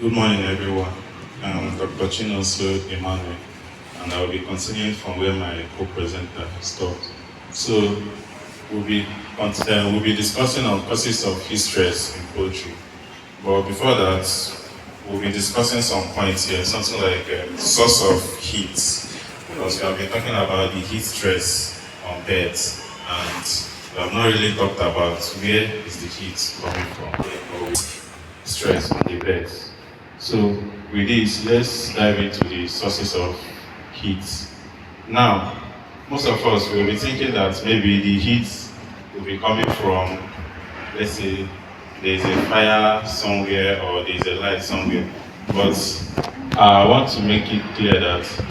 Good morning, everyone. I'm Dr. Chinoso Emmanuel, and I will be continuing from where my co-presenter stopped. So, we'll be discussing on causes of heat stress in poultry. But before that, we'll be discussing some points here, something like source of heat, because we have been talking about the heat stress on birds, and we have not really talked about where is the heat coming from, or stress on the birds. So with this, let's dive into the sources of heat. Now, most of us will be thinking that maybe the heat will be coming from, let's say, there's a fire somewhere or there's a light somewhere. But I want to make it clear that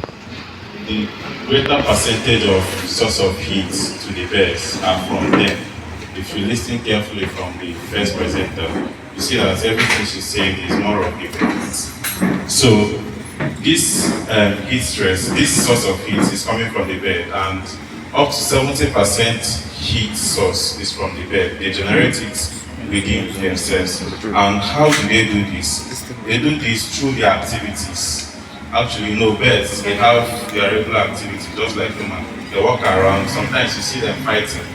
the greater percentage of source of heat to the birds are from them. If you listen carefully from the first presenter, you see that everything she said is more of the point. So this heat stress, this source of heat is coming from the bird, and up to 70% heat source is from the bird. They generate it within themselves. And how do they do this? They do this through their activities. Actually, no, birds, they have their regular activity, just like human. They walk around, sometimes you see them fighting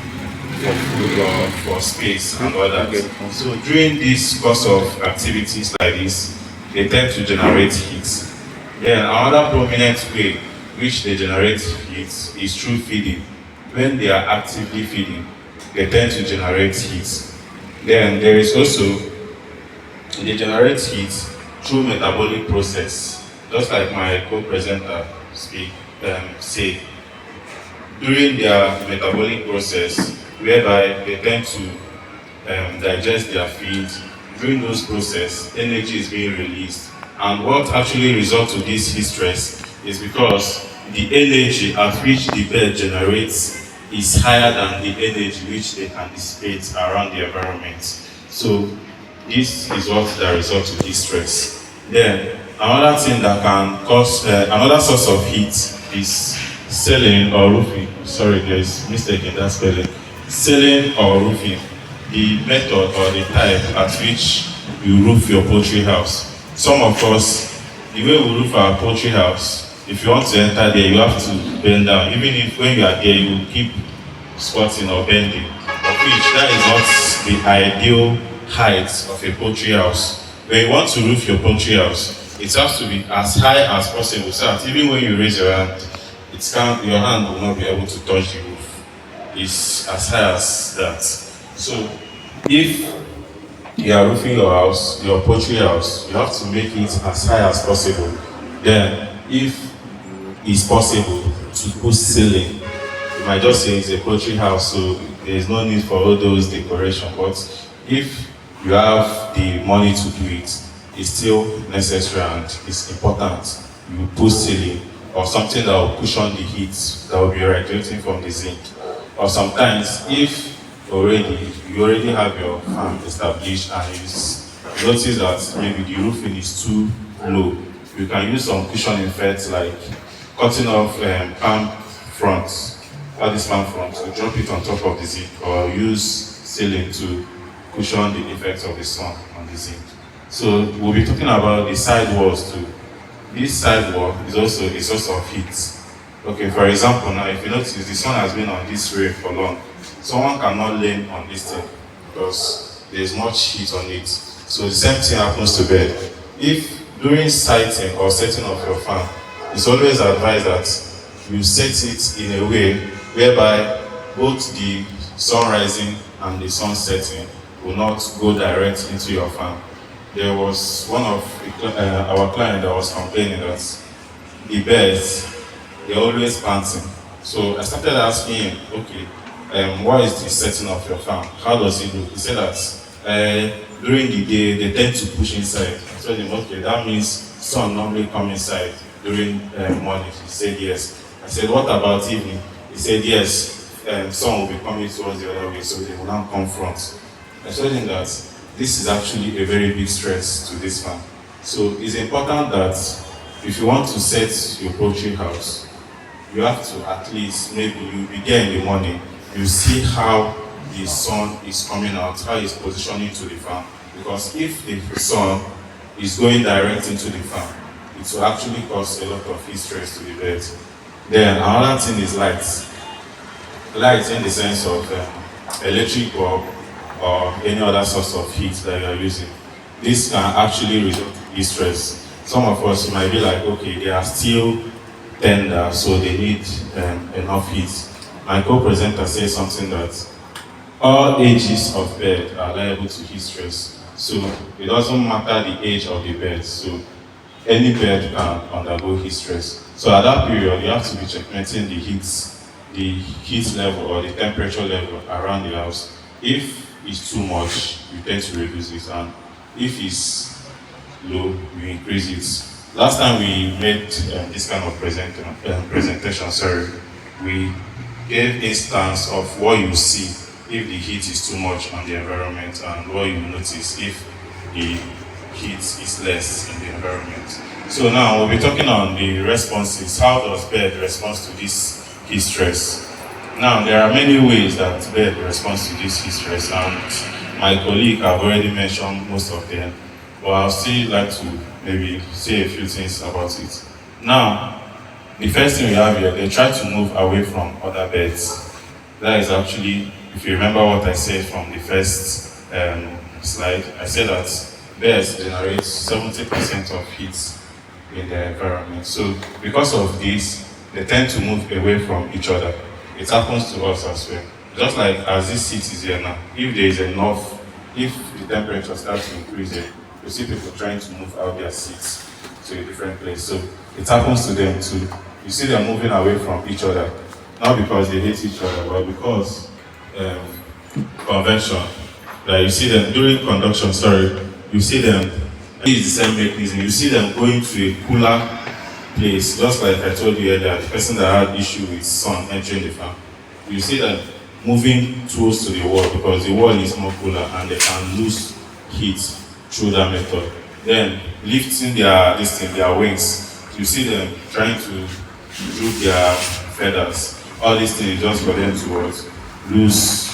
for food or for space and all that. So during this course of activities like this, they tend to generate heat. Then another prominent way which they generate heat is through feeding. When they are actively feeding, they tend to generate heat. Then there is also, they generate heat through metabolic process, just like my co-presenter said, during their metabolic process, whereby they tend to digest their feed. During those process, energy is being released. And what actually results to this heat stress is because the energy at which the bird generates is higher than the energy which they can dissipate around the environment. So this is what that results to heat stress. Then another thing that can cause another source of heat is selling or roofing. Sorry, there is mistake in that spelling. Selling or roofing, the method or the type at which you roof your poultry house. Some of us, the way we roof our poultry house, if you want to enter there, you have to bend down. Even if when you are there, you keep squatting or bending. Of which that is not the ideal height of a poultry house. When you want to roof your poultry house, it has to be as high as possible, so that even when you raise your hand, your hand will not be able to touch the roof. It's as high as that. So if you are roofing your house, your poultry house, you have to make it as high as possible. Then, if it's possible to put ceiling, you might just say it's a poultry house, so there is no need for all those decorations. But if you have the money to do it, it's still necessary and it's important. You put ceiling or something that will cushion the heat that will be radiating from the zinc. Or sometimes, if you already have your farm established and you notice that maybe the roofing is too low, you can use some cushioning effects like cutting off palm fronts, all these palm fronts, to drop it on top of the zinc, or use ceiling to cushion the effects of the sun on the zinc. So we'll be talking about the side walls too. This side wall is also a source of heat. Okay, for example, now if you notice the sun has been on this rail for long, someone cannot lean on this thing because there's much heat on it. So the same thing happens to bed. If during sighting or setting of your fan, it's always advised that you set it in a way whereby both the sun rising and the sun setting will not go direct into your fan. There was one of our clients that was complaining that the birds, they're always panting. So I started asking him, okay, what is the setting of your farm? How does it look? He said that during the day they tend to push inside. I told him, okay, that means sun normally come inside during morning. He said yes. I said, what about evening? He said yes, sun will be coming towards the other way, so they will now come front. I told him that this is actually a very big stress to this farm. So it's important that if you want to set your poultry house, you have to at least, maybe you begin in the morning, you see how the sun is coming out, how it's positioning to the farm. Because if the sun is going direct into the farm, it will actually cause a lot of heat stress to the birds. Then another thing is light. Light in the sense of electric bulb or any other source of heat that you are using. This can actually result in heat stress. Some of us might be like, okay, they are still tender, so they need enough heat. My co-presenter says something that all ages of bird are liable to heat stress. So it doesn't matter the age of the bird. So any bird can undergo heat stress. So at that period, you have to be checkmating the heat level or the temperature level around the house. If it's too much, you tend to reduce it, and if it's low, you increase it. Last time we made this kind of presentation, sorry, we gave instance of what you see if the heat is too much on the environment, and what you notice if the heat is less in the environment. So now we'll be talking on the responses. How does bird respond to this heat stress? Now there are many ways that bird responds to this heat stress, and my colleague have already mentioned most of them, but I'll still like to maybe say a few things about it. Now, the first thing we have here, they try to move away from other birds. That is actually, if you remember what I said from the first slide, I said that birds generate 70% of heat in their environment. So because of this, they tend to move away from each other. It happens to us as well. Just like as this seat is here now, if there is enough, if the temperature starts to increase here, you see people trying to move out their seats to a different place. So it happens to them too. You see them moving away from each other, not because they hate each other, but because convention. Like you see them during conduction, you see them, it's the same mechanism, you see them going to a cooler place, just like I told you earlier, the person that had issue with sun entering the farm. You see them moving close to the wall because the wall is more cooler and they can lose heat through that method. Then lifting their wings, you see them trying to droop their feathers. All these things just for them to lose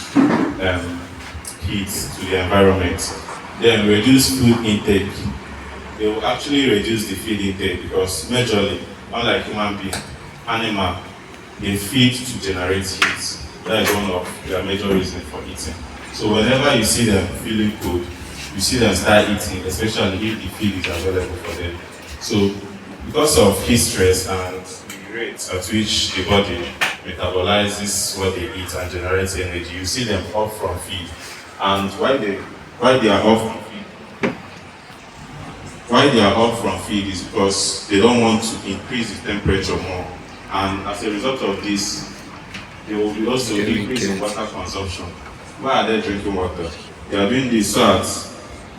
heat to the environment. Then reduce food intake. They will actually reduce the feed intake because majorly, unlike human being, animal, they feed to generate heat. That is one of their major reasons for eating. So whenever you see them feeling cold, you see them start eating, especially if the feed is available for them. So because of heat stress and the rate at which the body metabolizes what they eat and generates energy, you see them off from feed. And why they are off from feed? Why they are off from feed is because they don't want to increase the temperature more. And as a result of this, they will be also increasing water consumption. Why are they drinking water? They are doing this so that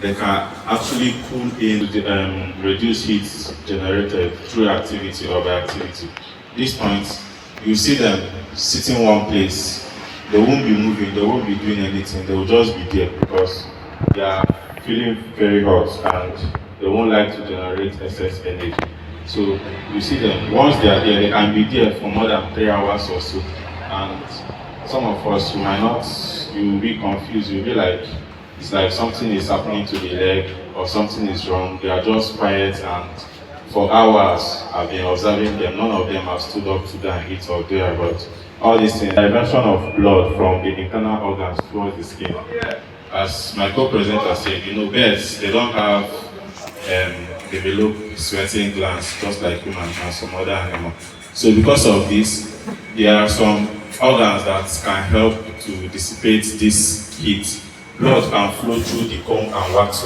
they can actually cool in to reduce heat generated through activity or by activity. This point, you see them sitting one place. They won't be moving, they won't be doing anything, they will just be there because they are feeling very hot and they won't like to generate excess energy. So you see them, once they are there, they can be there for more than 3 hours or so. And some of us, you will be confused, you'll be like, it's like something is happening to the leg or something is wrong. They are just quiet, and for hours I've been observing them. None of them have stood up to go and eat or do about all these things. Diversion of blood from the internal organs towards the skin. As my co-presenter said, birds, they don't have developed sweating glands just like humans and some other animals. So because of this, there are some organs that can help to dissipate this heat. Blood can flow through the comb and wax.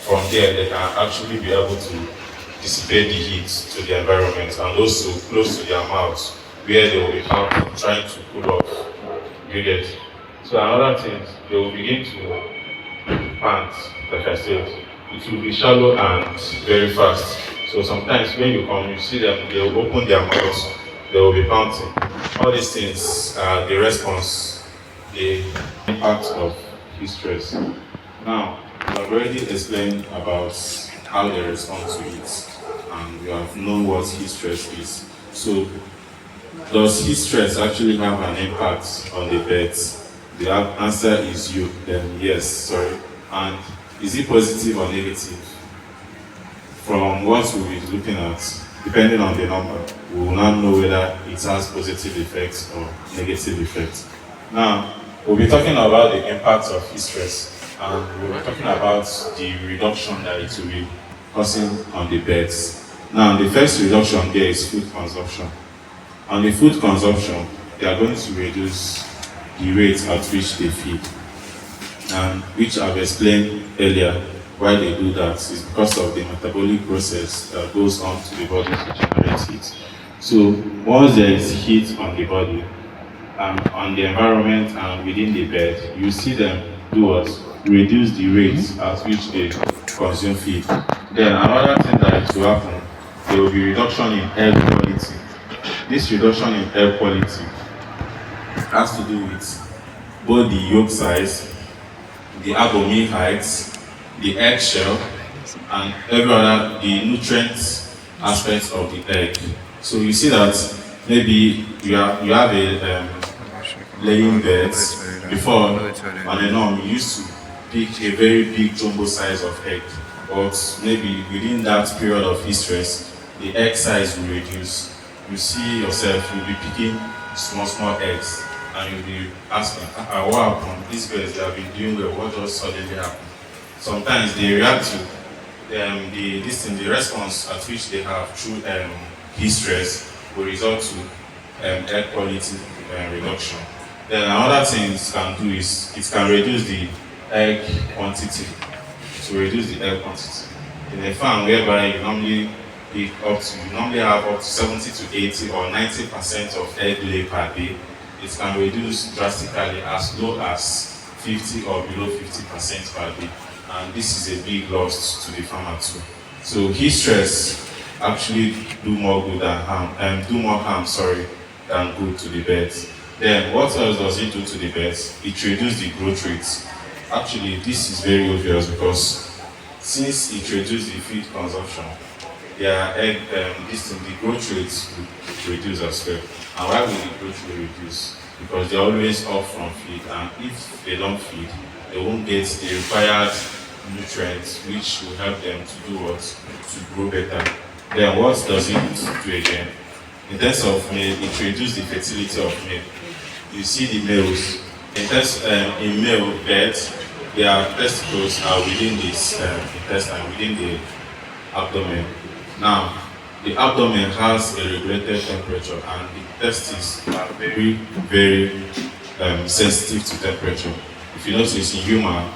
From there, they can actually be able to dissipate the heat to the environment, and also close to their mouths, where they will be trying to cool off. You get. So another thing, they will begin to pant, like I said. It will be shallow and very fast. So sometimes when you come, you see them, they will open their mouths, they will be panting. All these things are the response, the impact of heat stress. Now, I've already explained about how they respond to it, and you have known what heat stress is. So, does heat stress actually have an impact on the birds? The answer is yes, sorry. And is it positive or negative? from what we'll be looking at, depending on the number, we will now know whether it has positive effects or negative effects. Now, we'll be talking about the impact of heat stress, and we'll be talking about the reduction that it will be causing on the birds. Now, the first reduction there is food consumption. On the food consumption, they are going to reduce the rate at which they feed, and which I've explained earlier. Why they do that is because of the metabolic process that goes on to the body to generate heat. So once there is heat on the body and on the environment and within the bed, you see them do what? Reduce the rate at which they consume feed. Then another thing that will happen, there will be reduction in air quality. This reduction in air quality has to do with both the yolk size, the abdomen height, the eggshell, and every other the nutrient aspects of the egg. So you see that maybe you have a laying beds. Before on a norm you used to pick a very big jumbo size of egg, but maybe within that period of heat stress, the egg size will reduce. You see yourself, you'll be picking small eggs, and you'll be asking, what happened? These birds, they have been doing well, what just suddenly happened? Sometimes they react to the response at which they have through heat stress will result to air quality reduction. Then another thing it can do is it can reduce the egg quantity. To reduce the egg quantity. In a farm whereby you normally have up to 70 to 80 or 90% of egg lay per day, it can reduce drastically as low as 50 or below 50% per day. And this is a big loss to the farmer too. So heat stress actually do more good than harm, and do more harm, than good to the birds. Then what else does it do to the birds? It reduces the growth rates. Actually, this is very obvious because since it reduces the feed consumption, their egg, the growth rates will reduce as well. And why will the growth rate reduce? Because they're always off from feed, and if they don't feed, they won't get the required nutrients which will help them to do what? To grow better. Then what does it do again? In terms of male, it reduces the fertility of male. You see the males. In male birds, their testicles are within this intestine, within the abdomen. Now, the abdomen has a regulated temperature, and the testes are very sensitive to temperature. If you notice, in human,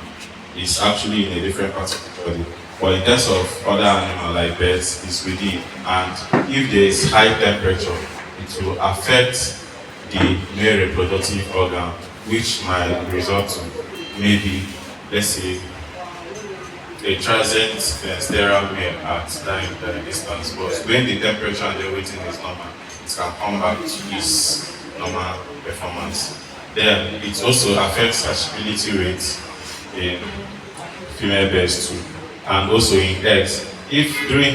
it's actually in a different part of the body. But in terms of other animals like birds, it's within. And if there is high temperature, it will affect the male reproductive organ, which might result to maybe, let's say, a transient sterile male at that distance. But when the temperature and the weighting is normal, it can come back to its normal performance. Then it also affects hatchability rates in female birds too, and also in eggs. If during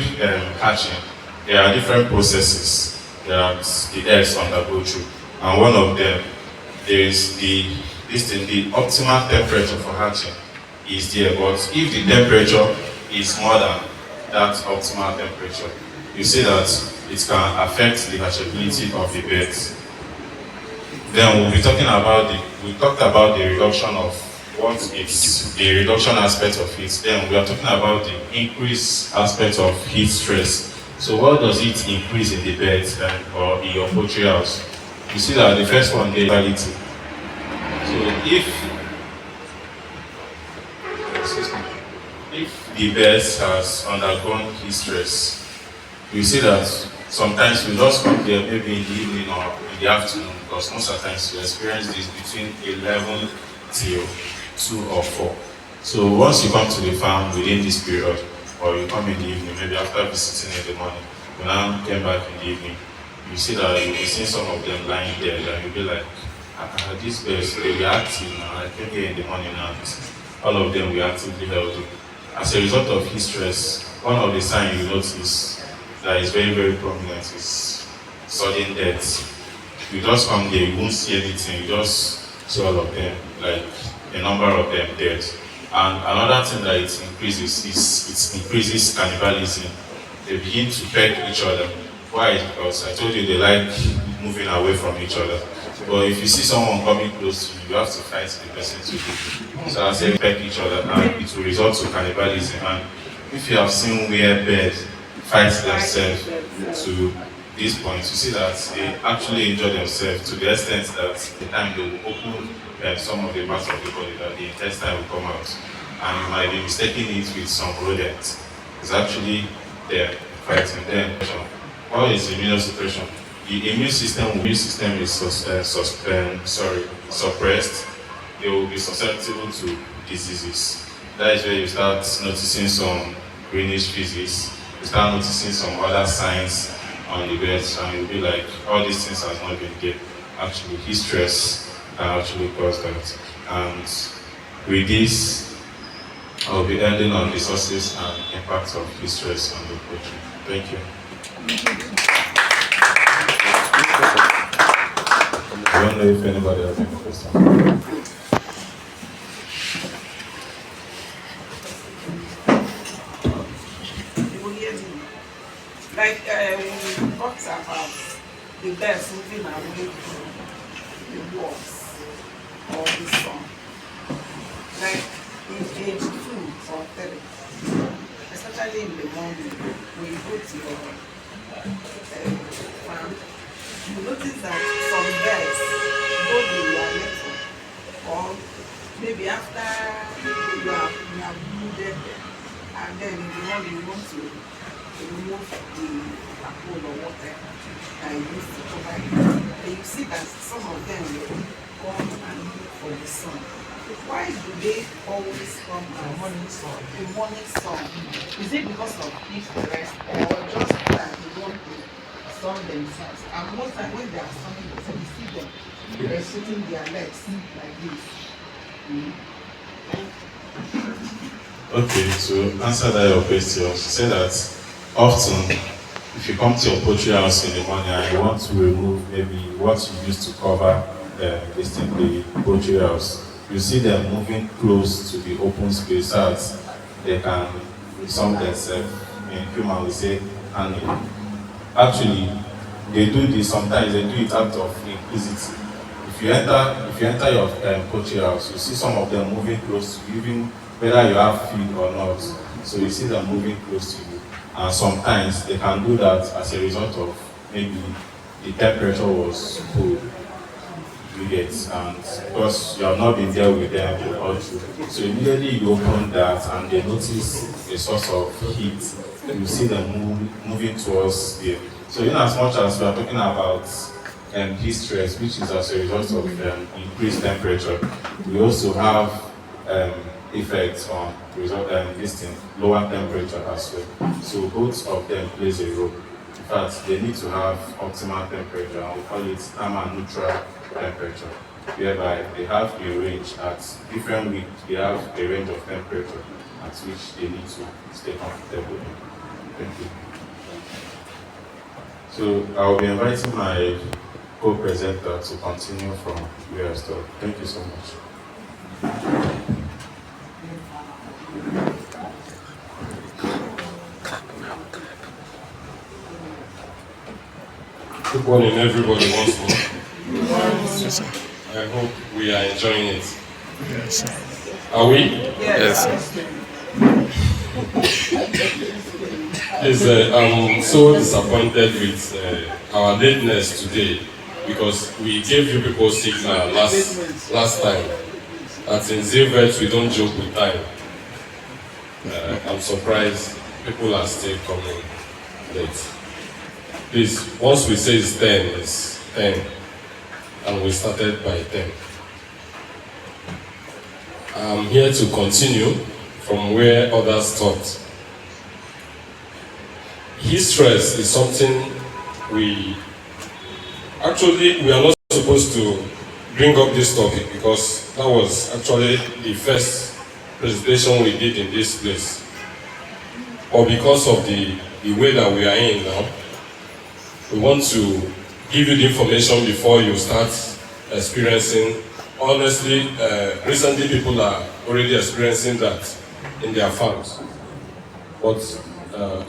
hatching, there are different processes that the eggs undergo through, and one of them, there is the optimal temperature for hatching is there. But if the temperature is more than that optimal temperature, you see that it can affect the hatchability of the birds. Then we'll be talking about we talked about the reduction of what is the reduction aspect of heat. Then we are talking about the increase aspect of heat stress. So what does it increase in the birds or in your poultry house? You see that the first one is quality. So if the birds has undergone heat stress, you see that sometimes we just come there maybe in the evening or in the afternoon, because most of the times we experience this between 11 till 2 or 4. So once you come to the farm within this period, or you come in the evening, maybe after visiting in the morning, when I came back in the evening, you see that you'll be seeing some of them lying there, and you'll be like, these birds, they were active now. I came here in the morning and all of them were actively healthy. As a result of heat stress, one of the signs you notice that is very prominent is sudden death. You just come there, you won't see anything, you just see all of them, like a number of them dead. And another thing that it increases is it increases cannibalism. They begin to peck each other. Why? Because I told you they like moving away from each other. But if you see someone coming close to you, you have to fight the person to do. So I say peck each other, and it will result to cannibalism. And if you have seen where birds fight themselves to this point, you see that they actually injure themselves to the extent that the time they will open some of the parts of the body, that the intestine will come out. And you might be mistaking it with some rodent. It's actually there fighting them. What is immunosuppression? The immune system is suppressed. They will be susceptible to diseases. That is where you start noticing some greenish physics. You start noticing some other signs on the birds, and you'll be like, all these things has not been there. Actually, heat stress can actually cause that. And with this, I'll be ending on the sources and impacts of heat stress on the poultry. Thank you. I don't know if anybody has any questions. Like we talked about the birds moving away from the walls or the sun. Like in age 2 or 3, especially in the morning, when you go to your farm, you notice that some birds, though they are little, or maybe after you have brooded them, and then in the morning you want to remove the apple or water that you used to cover it. And you see that some of them will come and look for the sun. Why do they always come at morning sun? The morning sun. Is it because of heat stress, or just that they want to sun themselves? And most times when they are sunning themselves, you see them, they're shooting their legs like this. Okay, to answer that your question, say that often, if you come to your poultry house in the morning and you want to remove maybe what you used to cover the poultry house, you see them moving close to the open space so that they can sun themselves. In human, we say handling. Actually, they do this sometimes. They do it out of inquisitive. If you enter your poultry house, you see some of them moving close to you, even whether you have feed or not. So you see them moving close to you. And sometimes they can do that as a result of maybe the temperature was cool, you get, and because you have not been there with them or so immediately you open that and they notice a source of heat, you see them moving towards there. So in as much as we are talking about heat stress, which is as a result of increased temperature, we also have effects on lower temperature as well. So both of them plays a role. In fact, they need to have optimal temperature, and we call it thermoneutral temperature, whereby they have a range at different weeks. They have a range of temperature at which they need to stay comfortable. Thank you. So I'll be inviting my co-presenter to continue from where I stopped. Thank you so much. Good morning, everybody, once more. I hope we are enjoying it. Yes. Are we? Yes. I'm so disappointed with our lateness today, because we gave you people signal last time that in Zeal we don't joke with time. I'm surprised people are still coming late. Please, once we say it's 10, it's 10, and we started by 10. I'm here to continue from where others stopped. Heat stress is something we are not supposed to bring up this topic, because that was actually the first presentation we did in this place. Or because of the way that we are in now, we want to give you the information before you start experiencing honestly, recently people are already experiencing that in their farms. But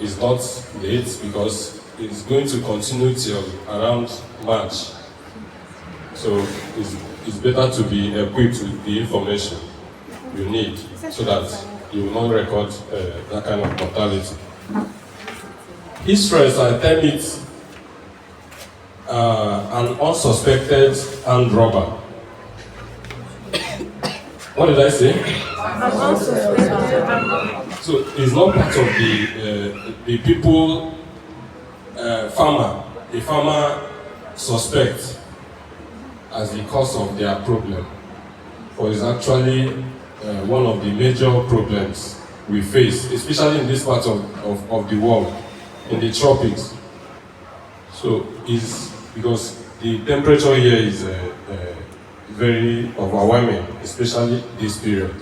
it's not late because it's going to continue till around March. So it's better to be equipped with the information you need so that you will not record that kind of mortality. Stress, I term it an unsuspected hand robber. What did I say? So it's not part of the people farmer. The farmer suspect as the cause of their problem, or is actually one of the major problems we face, especially in this part of the world, in the tropics. So it's because the temperature here is very overwhelming, especially this period.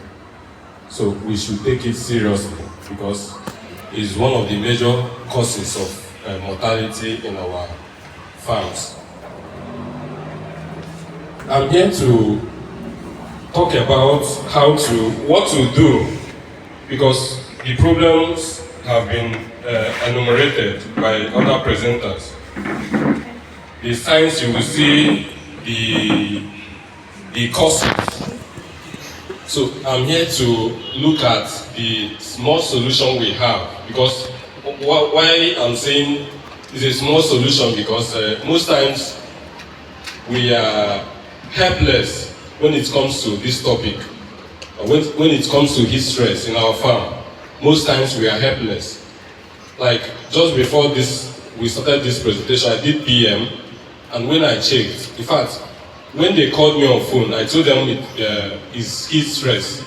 So we should take it seriously because it's one of the major causes of mortality in our farms. I'm here to talk about what to do, because the problems have been enumerated by other presenters. The signs you will see, the causes. So I'm here to look at the small solution we have, because why I'm saying it's a small solution, because most times we are helpless when it comes to this topic. When it comes to heat stress in our farm, most times we are helpless. Like just before we started this presentation, I did PM, and when I checked, in fact, when they called me on phone, I told them it's heat stress,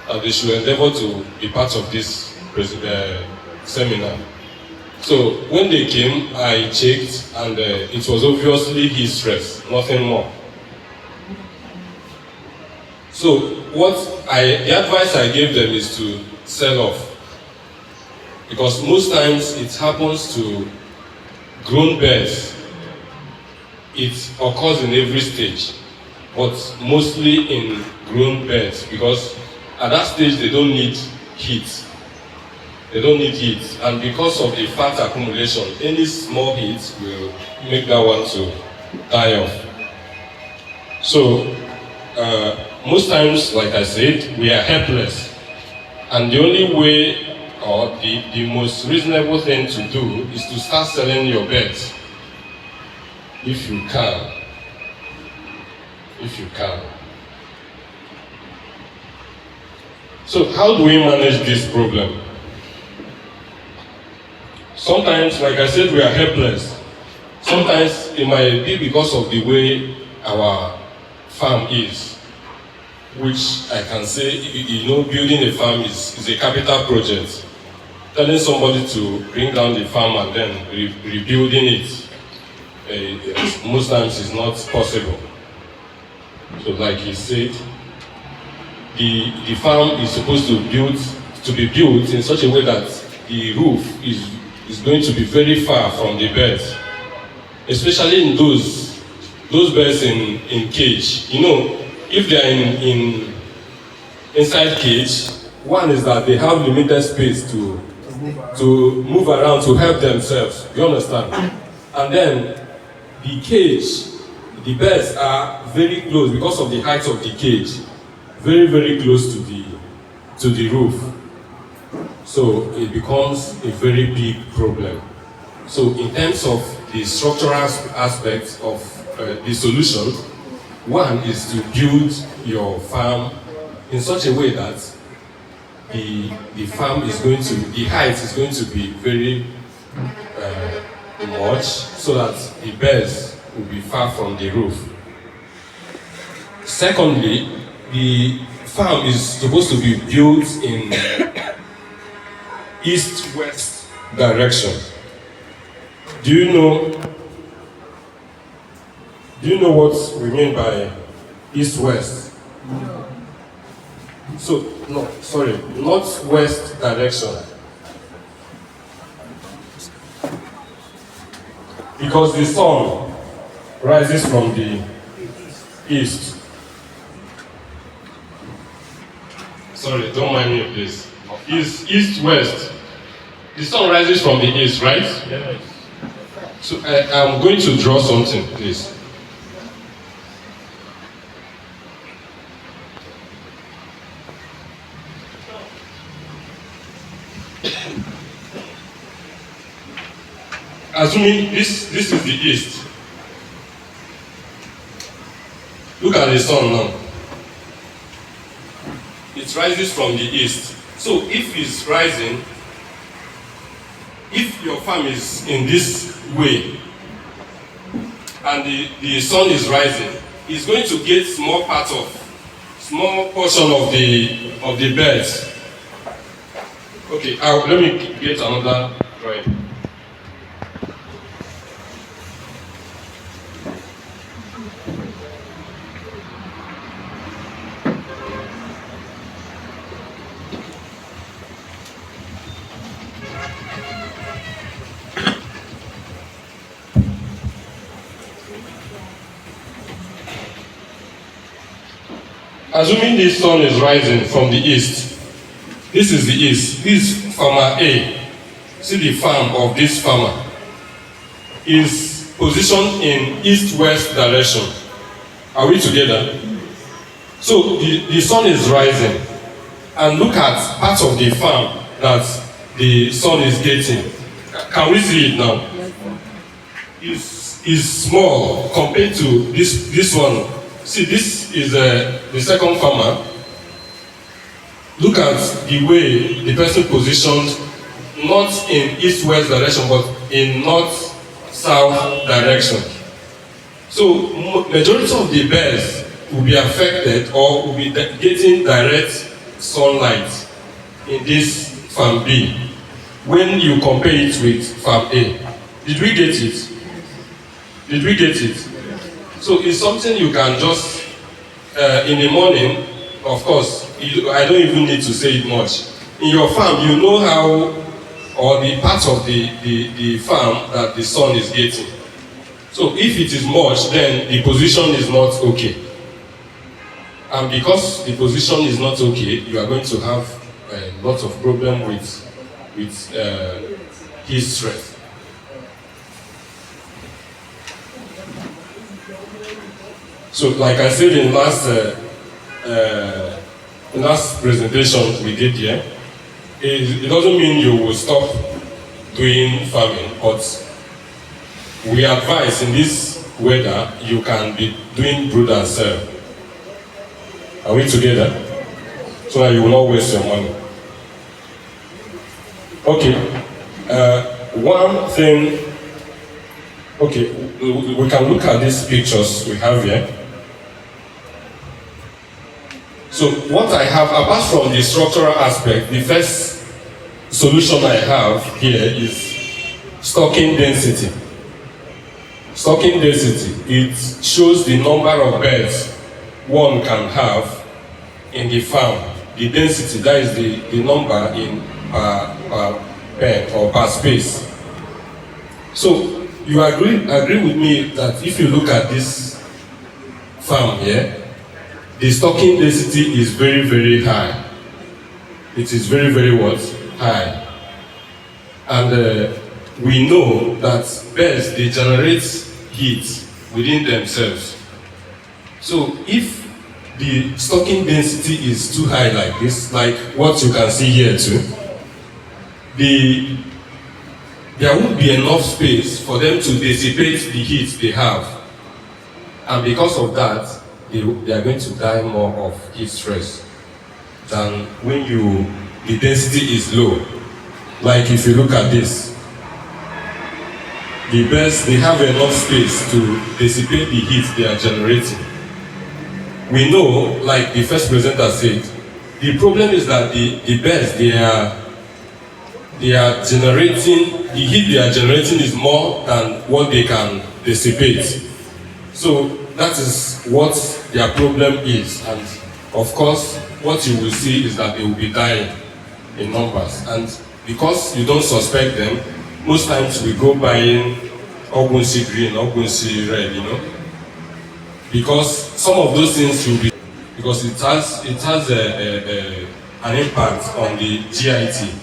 and they should endeavor to be part of this seminar. So when they came, I checked, and it was obviously heat stress, nothing more. So the advice I gave them is to sell off, because most times it happens to grown birds. It occurs in every stage, but mostly in grown birds, because at that stage they don't need heat. They don't need heat, and because of the fat accumulation, any small heat will make that one to die off. So most times, like I said, we are helpless, and the only way, or the most reasonable thing to do, is to start selling your birds, if you can. So how do we manage this problem? Sometimes, like I said, we are helpless. Sometimes it might be because of the way our farm is, which I can say, building a farm is a capital project. Telling somebody to bring down the farm and then rebuilding it, most times is not possible. So like he said, the farm is supposed to be built in such a way that the roof is going to be very far from the birds, especially in those birds in cage. If they are inside cage, one is that they have limited space to move around, to help themselves. You understand? And then the cage, the birds are very close because of the height of the cage, very, very close to the roof. So it becomes a very big problem. So in terms of the structural aspects of the solution, one is to build your farm in such a way that the farm is going to, the height is going to be very much, so that the birds will be far from the roof. Secondly, the farm is supposed to be built in east-west direction. Do you know what we mean by east-west? So, north-west direction. Because the sun rises from the east. sorry, don't mind me please. Is east-west. The sun rises from the east, right? Yes. So I'm going to draw something, please. Assuming this is the east. Look at the sun now. It rises from the east. So if it's rising, if your farm is in this way and the sun is rising, it's going to get small portion of the birds. Okay, let me get another drawing. Assuming the sun is rising from the east, this is the east. This is farmer A. See the farm of this farmer is positioned in east-west direction. Are we together? So the sun is rising, and look at part of the farm that the sun is getting. Can we see it now? Is small compared to this one. See, this is the second farmer. Look at the way the person positioned, not in east-west direction, but in north-south direction. So, majority of the birds will be affected or will be getting direct sunlight in this farm B when you compare it with farm A. Did we get it? Did we get it? So it's something you can just, in the morning, of course, I don't even need to say it much. In your farm, you know how, or the part of the farm that the sun is getting. So if it is much, then the position is not okay. And because the position is not okay, you are going to have a lot of problem with heat stress. So, like I said in last presentation we did here, it doesn't mean you will stop doing farming, but we advise in this weather you can be doing brood and sell. Are we together? So that you will not waste your money. Okay. One thing. Okay, we can look at these pictures we have here. So what I have, apart from the structural aspect, the first solution I have here is stocking density. Stocking density, it shows the number of birds one can have in the farm. The density, that is the number in per pen or per space. So you agree with me that if you look at this farm here, the stocking density is very, very high. It is very, very what? High. And we know that birds, they generate heat within themselves. So if the stocking density is too high like this, like what you can see here too, there won't be enough space for them to dissipate the heat they have. And because of that, they are going to die more of heat stress than when the density is low. Like if you look at this, the birds, they have enough space to dissipate the heat they are generating. We know, like the first presenter said, the problem is that the birds, they are generating, the heat they are generating is more than what they can dissipate. So that is what their problem is. And of course, what you will see is that they will be dying in numbers. And because you don't suspect them, most times we go buying Ogunsi green, Ogunsi red, you know. Because some of those things will be, because it has an impact on the GIT.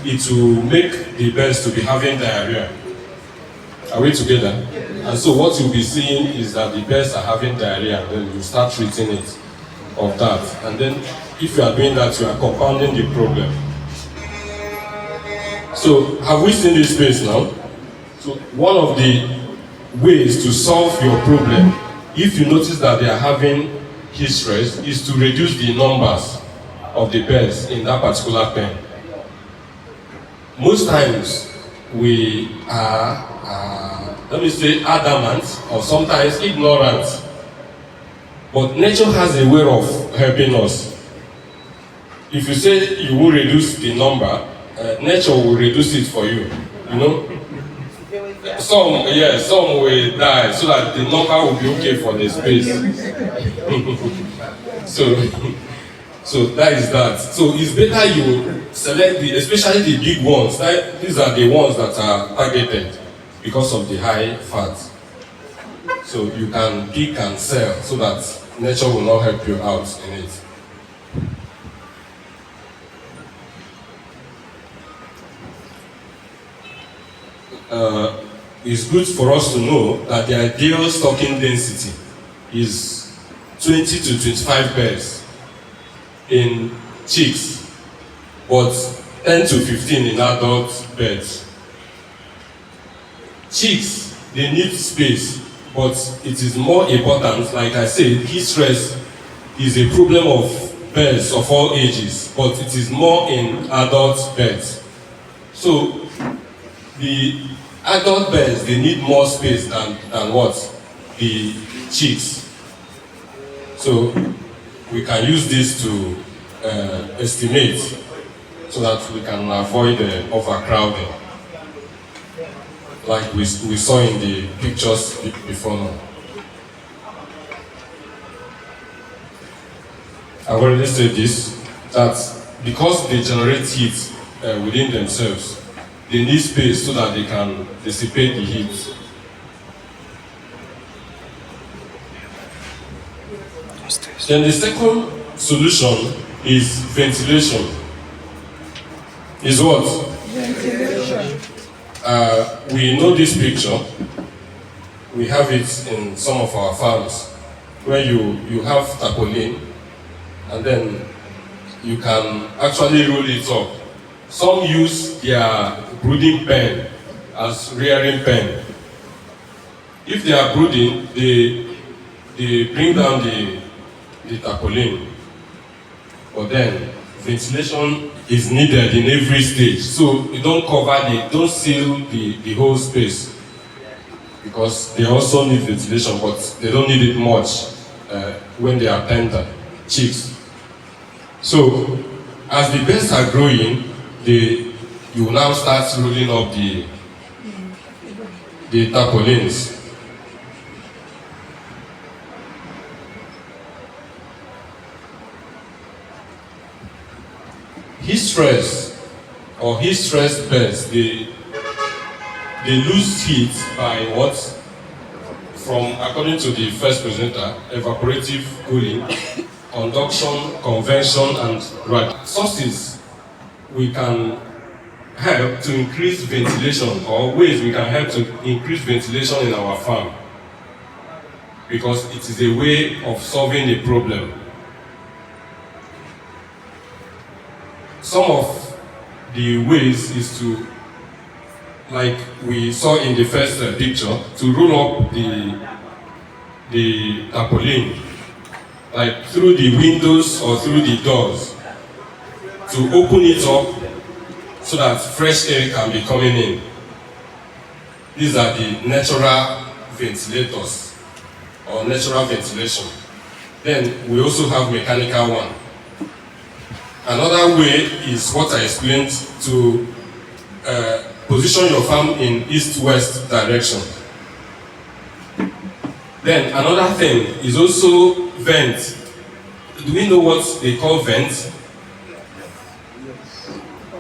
It will make the birds to be having diarrhea. Are we together? And so what you'll be seeing is that the birds are having diarrhea, and then you start treating it of that. And then if you are doing that, you are compounding the problem. So have we seen this space now? So one of the ways to solve your problem, if you notice that they are having heat stress, is to reduce the numbers of the birds in that particular pen. Most times we are, let me say, adamant or sometimes ignorant, but nature has a way of helping us. If you say you will reduce the number, nature will reduce it for you, you know. Some will die so that the number will be okay for the space. So that is that. So it's better you select especially the big ones. These are the ones that are targeted because of the high fat. So you can pick and sell so that nature will not help you out in it. It's good for us to know that the ideal stocking density is 20 to 25 birds in chicks, but 10 to 15 in adult birds. Chicks, they need space, but it is more important, like I said, heat stress is a problem of birds of all ages, but it is more in adult birds. So the adult birds, they need more space than what? The chicks. So we can use this to estimate so that we can avoid overcrowding, like we saw in the pictures before now. I've already said this, that because they generate heat within themselves, they need space so that they can dissipate the heat. Then the second solution is ventilation. Is what? Ventilation. We know this picture. We have it in some of our farms where you have tarpaulin and then you can actually roll it up. Some use their brooding pen as rearing pen. If they are brooding, they bring down the tarpaulin, but then ventilation is needed in every stage. So you don't don't seal the whole space, because they also need ventilation, but they don't need it much when they are tender chicks. So as the birds are growing, you will now start rolling up the tarpaulins. Heat stress or heat stressed birds, they lose heat by what? From, according to the first presenter, evaporative cooling, conduction, convection, and radiation. Sources we can help to increase ventilation, or ways we can help to increase ventilation in our farm, because it is a way of solving a problem. Some of the ways is to, like we saw in the first picture, to roll up the tarpaulin, like through the windows or through the doors, to open it up so that fresh air can be coming in. These are the natural ventilators or natural ventilation. Then we also have mechanical one. Another way is what I explained, to position your farm in east-west direction. Then another thing is also vent. Do we know what they call vent?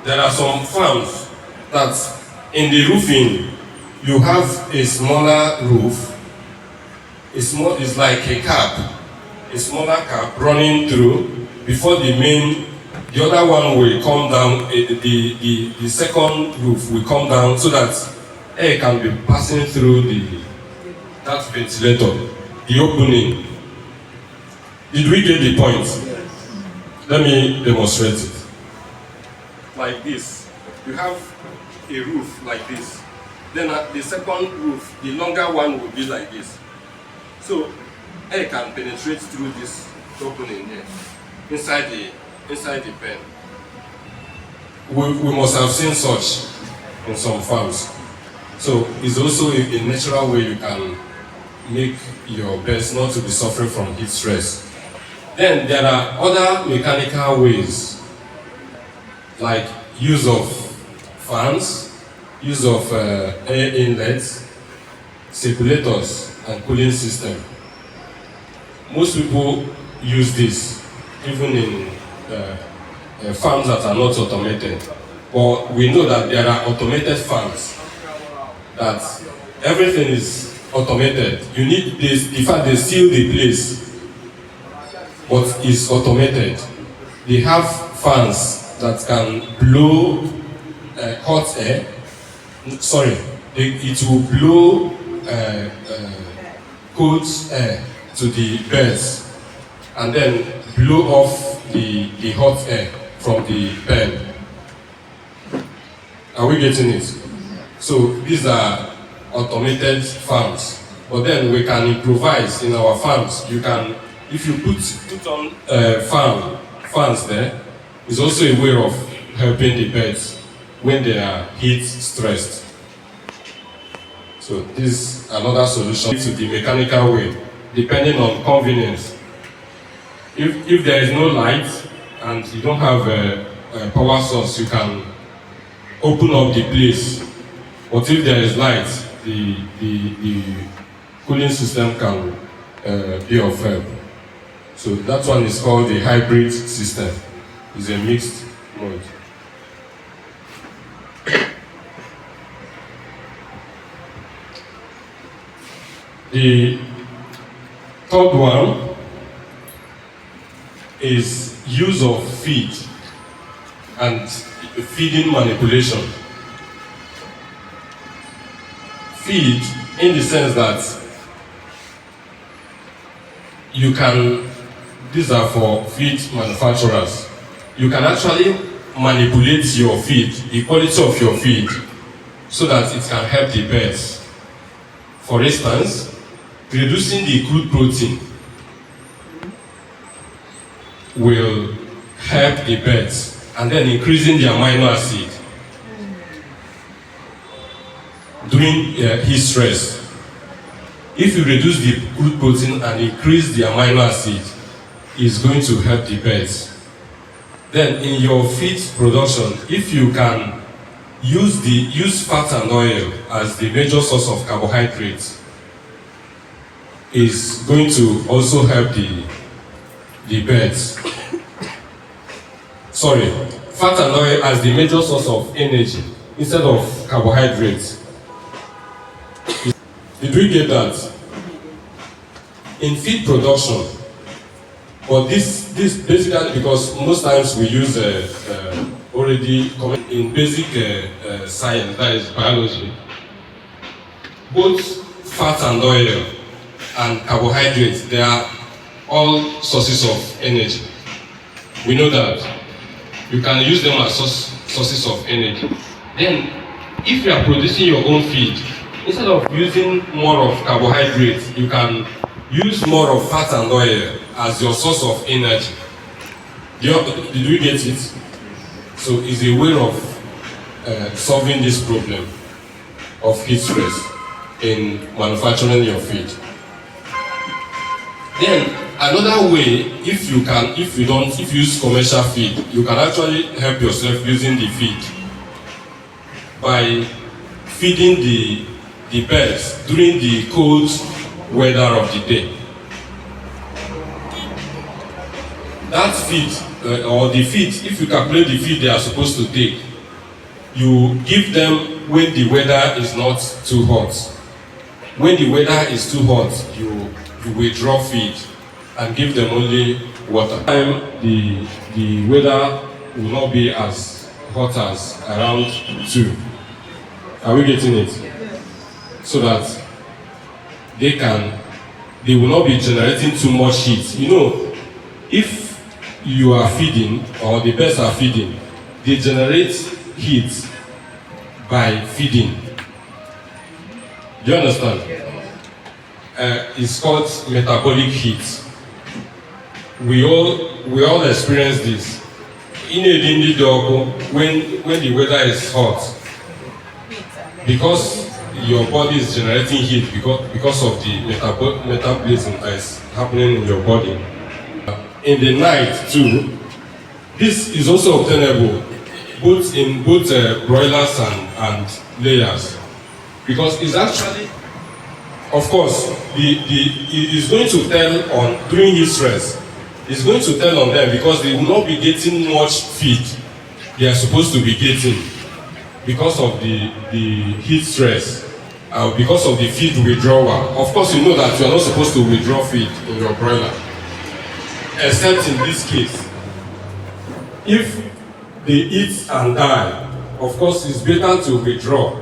There are some farms that in the roofing you have a smaller roof. It's like a cap. a smaller cap running through before the other one will come down, the second roof will come down so that air can be passing through that ventilator, the opening. Did we get the point? Let me demonstrate it. Like this, you have a roof like this. Then the second roof, the longer one will be like this. So air can penetrate through this opening here, inside the pen. We must have seen such in some farms. So it's also a natural way you can make your birds not to be suffering from heat stress. Then there are other mechanical ways, like use of fans, use of air inlets, circulators, and cooling system. Most people use this, even in farms that are not automated. But we know that there are automated farms, that everything is automated. You need this, in fact, they seal the place, but it's automated. They have fans that can blow hot air. Sorry, it will blow cold air to the birds and then blow off the hot air from the pen. Are we getting it? So these are automated farms. But then we can improvise in our farms. You can, if you put on fans there, it's also a way of helping the birds when they are heat stressed. So this is another solution to the mechanical way, depending on convenience. If there is no light and you don't have a power source, you can open up the place. But if there is light, the cooling system can be of help. So that one is called the hybrid system. It's a mixed mode. The third one is use of feed and feeding manipulation. Feed in the sense that you can, these are for feed manufacturers, you can actually manipulate your feed, the quality of your feed, so that it can help the birds. For instance, reducing the crude protein will help the birds, and then increasing the amino acid during heat stress. If you reduce the crude protein and increase the amino acid, it's going to help the birds. Then in your feed production, if you can use fat and oil as the major source of carbohydrates, is going to also help the birds. Sorry, fat and oil as the major source of energy instead of carbohydrates. Did we get that? In feed production, but this basically because most times we use already in basic science, that is biology, both fat and oil and carbohydrates, they are all sources of energy. We know that. You can use them as sources of energy. Then, if you are producing your own feed, instead of using more of carbohydrates, you can use more of fat and oil as your source of energy. Did we get it? So it's a way of solving this problem of heat stress in manufacturing your feed. Then another way, if you use commercial feed, you can actually help yourself using the feed by feeding the birds during the cold weather of the day. That feed, or the feed, if you calculate the feed they are supposed to take, you give them when the weather is not too hot. When the weather is too hot, you withdraw feed. and give them only water. The weather will not be as hot as around 2. Are we getting it? So that they will not be generating too much heat. You know, if you are feeding or the birds are feeding, they generate heat by feeding. Do you understand? It's called metabolic heat. We all experience this. When the weather is hot, because your body is generating heat because of the metabolism that is happening in your body. In the night too, this is also obtainable both broilers and layers, because it's actually, of course, it is going to tell on during heat stress. It's going to tell on them because they will not be getting much feed they are supposed to be getting because of the heat stress, because of the feed withdrawal. Of course, you know that you are not supposed to withdraw feed in your broiler, except in this case. If they eat and die, of course, it's better to withdraw,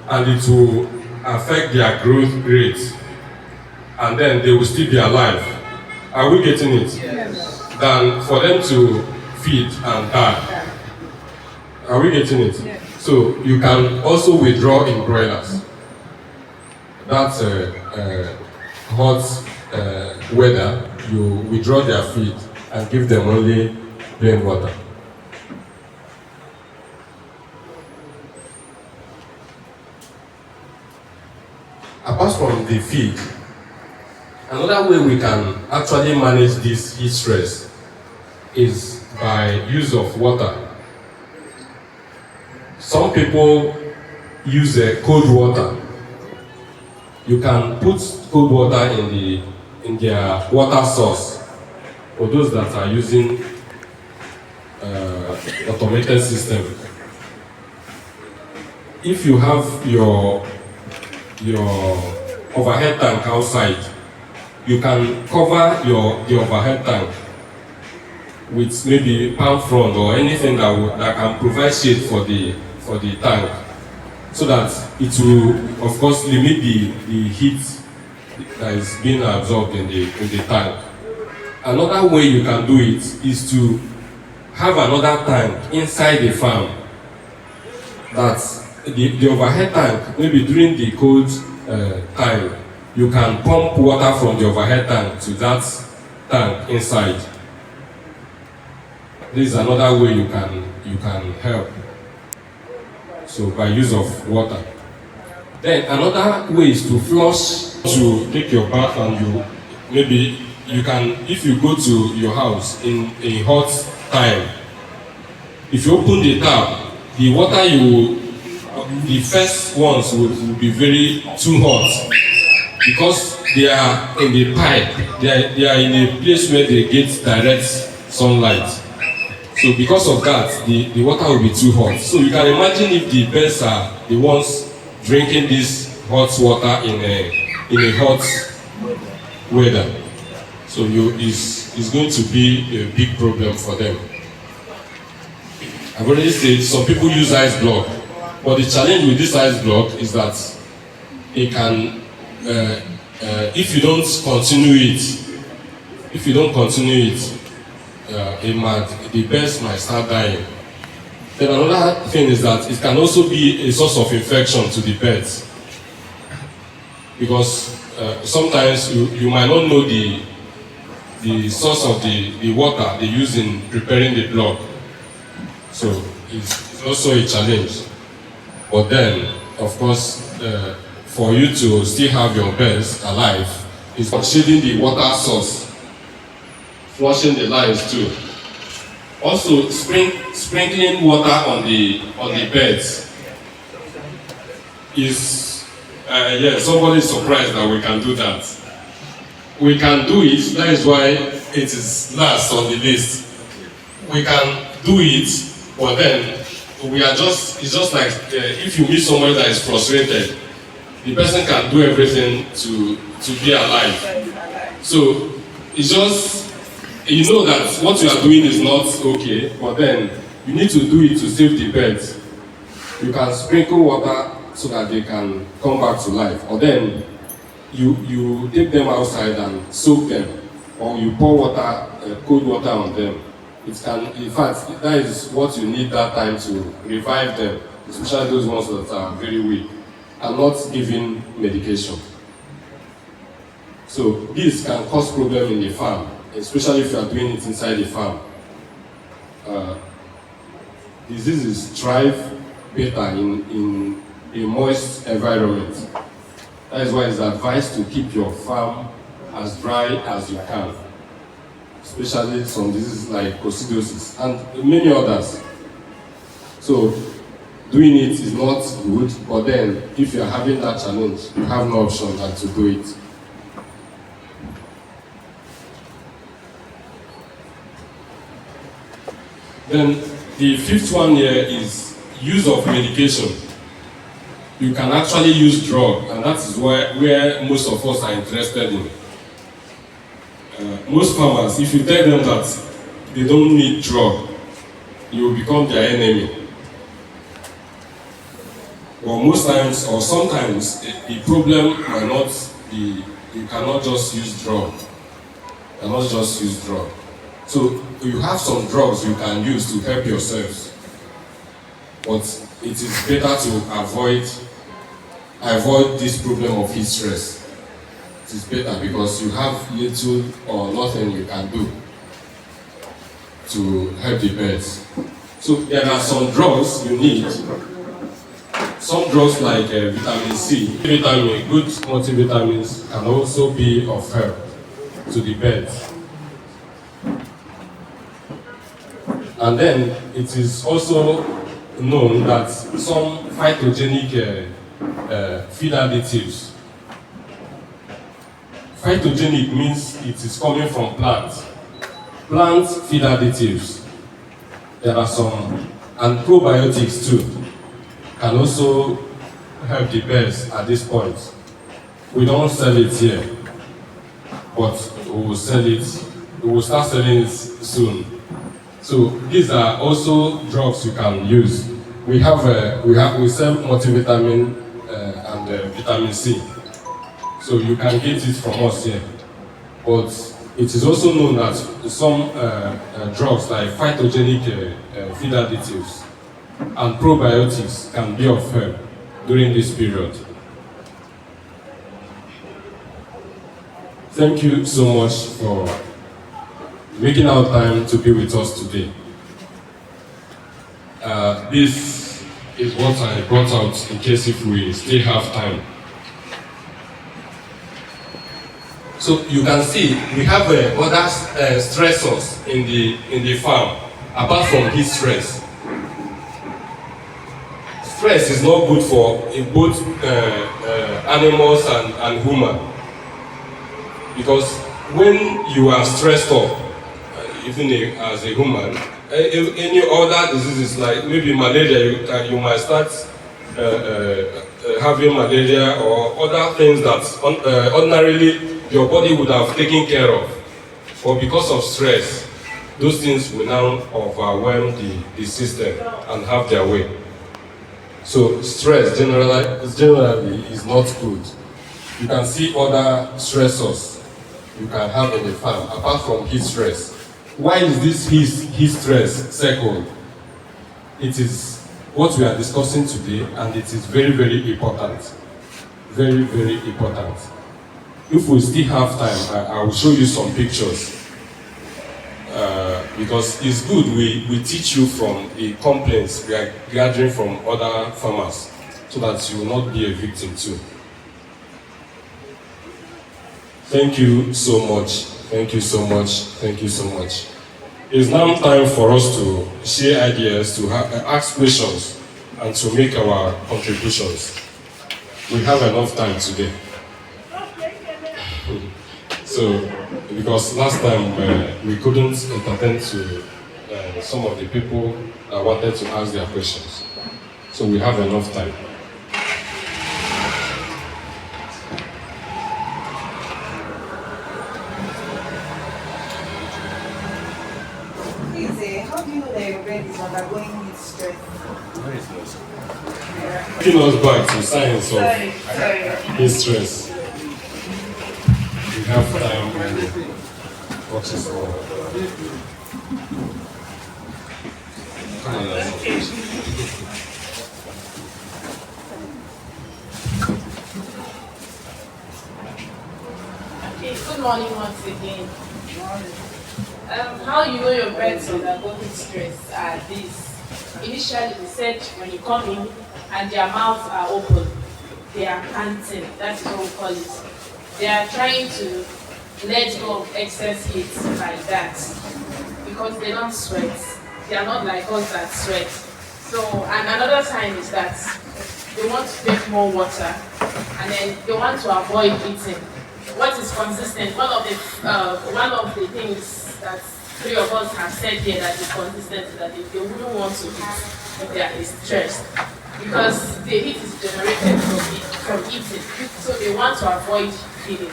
and it will affect their growth rate, and then they will still be alive. Are we getting it? Yes. Than for them to feed and die. Are we getting it? Yes. So you can also withdraw in broilers. That's hot weather. You withdraw their feed and give them only plain water. Apart from the feed, another way we can actually manage this heat stress is by use of water. Some people use cold water. You can put cold water in their water source for those that are using automated system. If you have your overhead tank outside, you can cover the overhead tank with maybe palm frond or anything that can provide shade for the tank, so that it will, of course, limit the heat that is being absorbed in the tank. Another way you can do it is to have another tank inside the farm, that the overhead tank, maybe during the cold time, you can pump water from the overhead tank to that tank inside. This is another way you can help. So by use of water. Then another way is to flush. To take your bath, and you can, if you go to your house in a hot time, if you open the tap, the water the first ones will be very too hot, because they are in the pipe, they are in a place where they get direct sunlight. So because of that, the water will be too hot. So you can imagine if the birds are the ones drinking this hot water in a hot weather. So it's going to be a big problem for them. I've already said some people use ice block, but the challenge with this ice block is that it can, if you don't continue it, the birds might start dying. Then another thing is that it can also be a source of infection to the birds, because sometimes you might not know the source of the water they use in preparing the block. So it's also a challenge. But then, of course, for you to still have your birds alive, is shading the water source, flushing the lines too. Also, sprinkling water on the beds is, somebody is surprised that we can do that. We can do it, that is why it is last on the list. We can do it, but then it's just like if you meet somebody that is frustrated, the person can do everything to be alive. So it's just, you know that what you are doing is not okay, but then you need to do it to save the birds. You can sprinkle water so that they can come back to life, or then you take them outside and soak them, or you pour water, cold water on them. It can, in fact, that is what you need that time to revive them, especially those ones that are very weak, and not giving medication. So this can cause problem in the farm, especially if you are doing it inside the farm. Diseases thrive better in a moist environment. That is why it's advised to keep your farm as dry as you can, especially some diseases like coccidiosis and many others. So doing it is not good, but then if you are having that challenge, you have no option than to do it. Then the fifth one here is use of medication. You can actually use drug, and that is where most of us are interested in. Most farmers, if you tell them that they don't need drug, you will become their enemy. But most times, or sometimes, the problem might not be, you cannot just use drug. You cannot just use drug. So you have some drugs you can use to help yourselves. But it is better to avoid this problem of heat stress. It is better because you have little or nothing you can do to help the birds. So there are some drugs you need. Some drugs like vitamin C, vitamin, good multivitamins can also be of help to the birds. And then it is also known that some phytogenic feed additives. Phytogenic means it is coming from plants. Plant feed additives. There are some, and probiotics too, can also help the birds at this point. We don't sell it here, but we will sell it. We will start selling it soon. So these are also drugs you can use. We sell multivitamin and vitamin C. So you can get it from us here. But it is also known that some drugs like phytogenic feed additives and probiotics can be of help during this period. Thank you so much for making our time to be with us today. This is what I brought out in case if we still have time. So you can see we have other stressors in the farm apart from heat stress. Stress is not good for both animals and human, because when you are stressed up, even as a human, any other diseases like maybe malaria, you might start having malaria or other things that ordinarily your body would have taken care of. But because of stress, those things will now overwhelm the system and have their way. So stress generally is not good. You can see other stressors you can have in the farm apart from heat stress. Why is this heat stress circled? It is what we are discussing today, and it is very, very important. Very, very important. If we still have time, I will show you some pictures. Because it's good we teach you from the complaints we are gathering from other farmers, so that you will not be a victim too. Thank you so much. Thank you so much. Thank you so much. It's now time for us to share ideas, to ask questions, and to make our contributions. We have enough time today. So, because last time we couldn't entertain to some of the people that wanted to ask their questions. So we have enough time. asking you that your bed is undergoing heat stress. Taking us back to science of Sorry. heat stress. We have time and what is more. Come on, let's Okay, good morning once again. How you know your birds undergo heat stress are these. Initially, they said when you come in and their mouths are open, they are panting. That is what we call it. They are trying to let go of excess heat like that because they don't sweat. They are not like us that sweat. So, and another sign is that they want to take more water and then they want to avoid eating. What is consistent? One of the things that three of us have said here that is consistent is that they wouldn't want to eat if they are stressed because the heat is generated from eating, so they want to avoid feeding.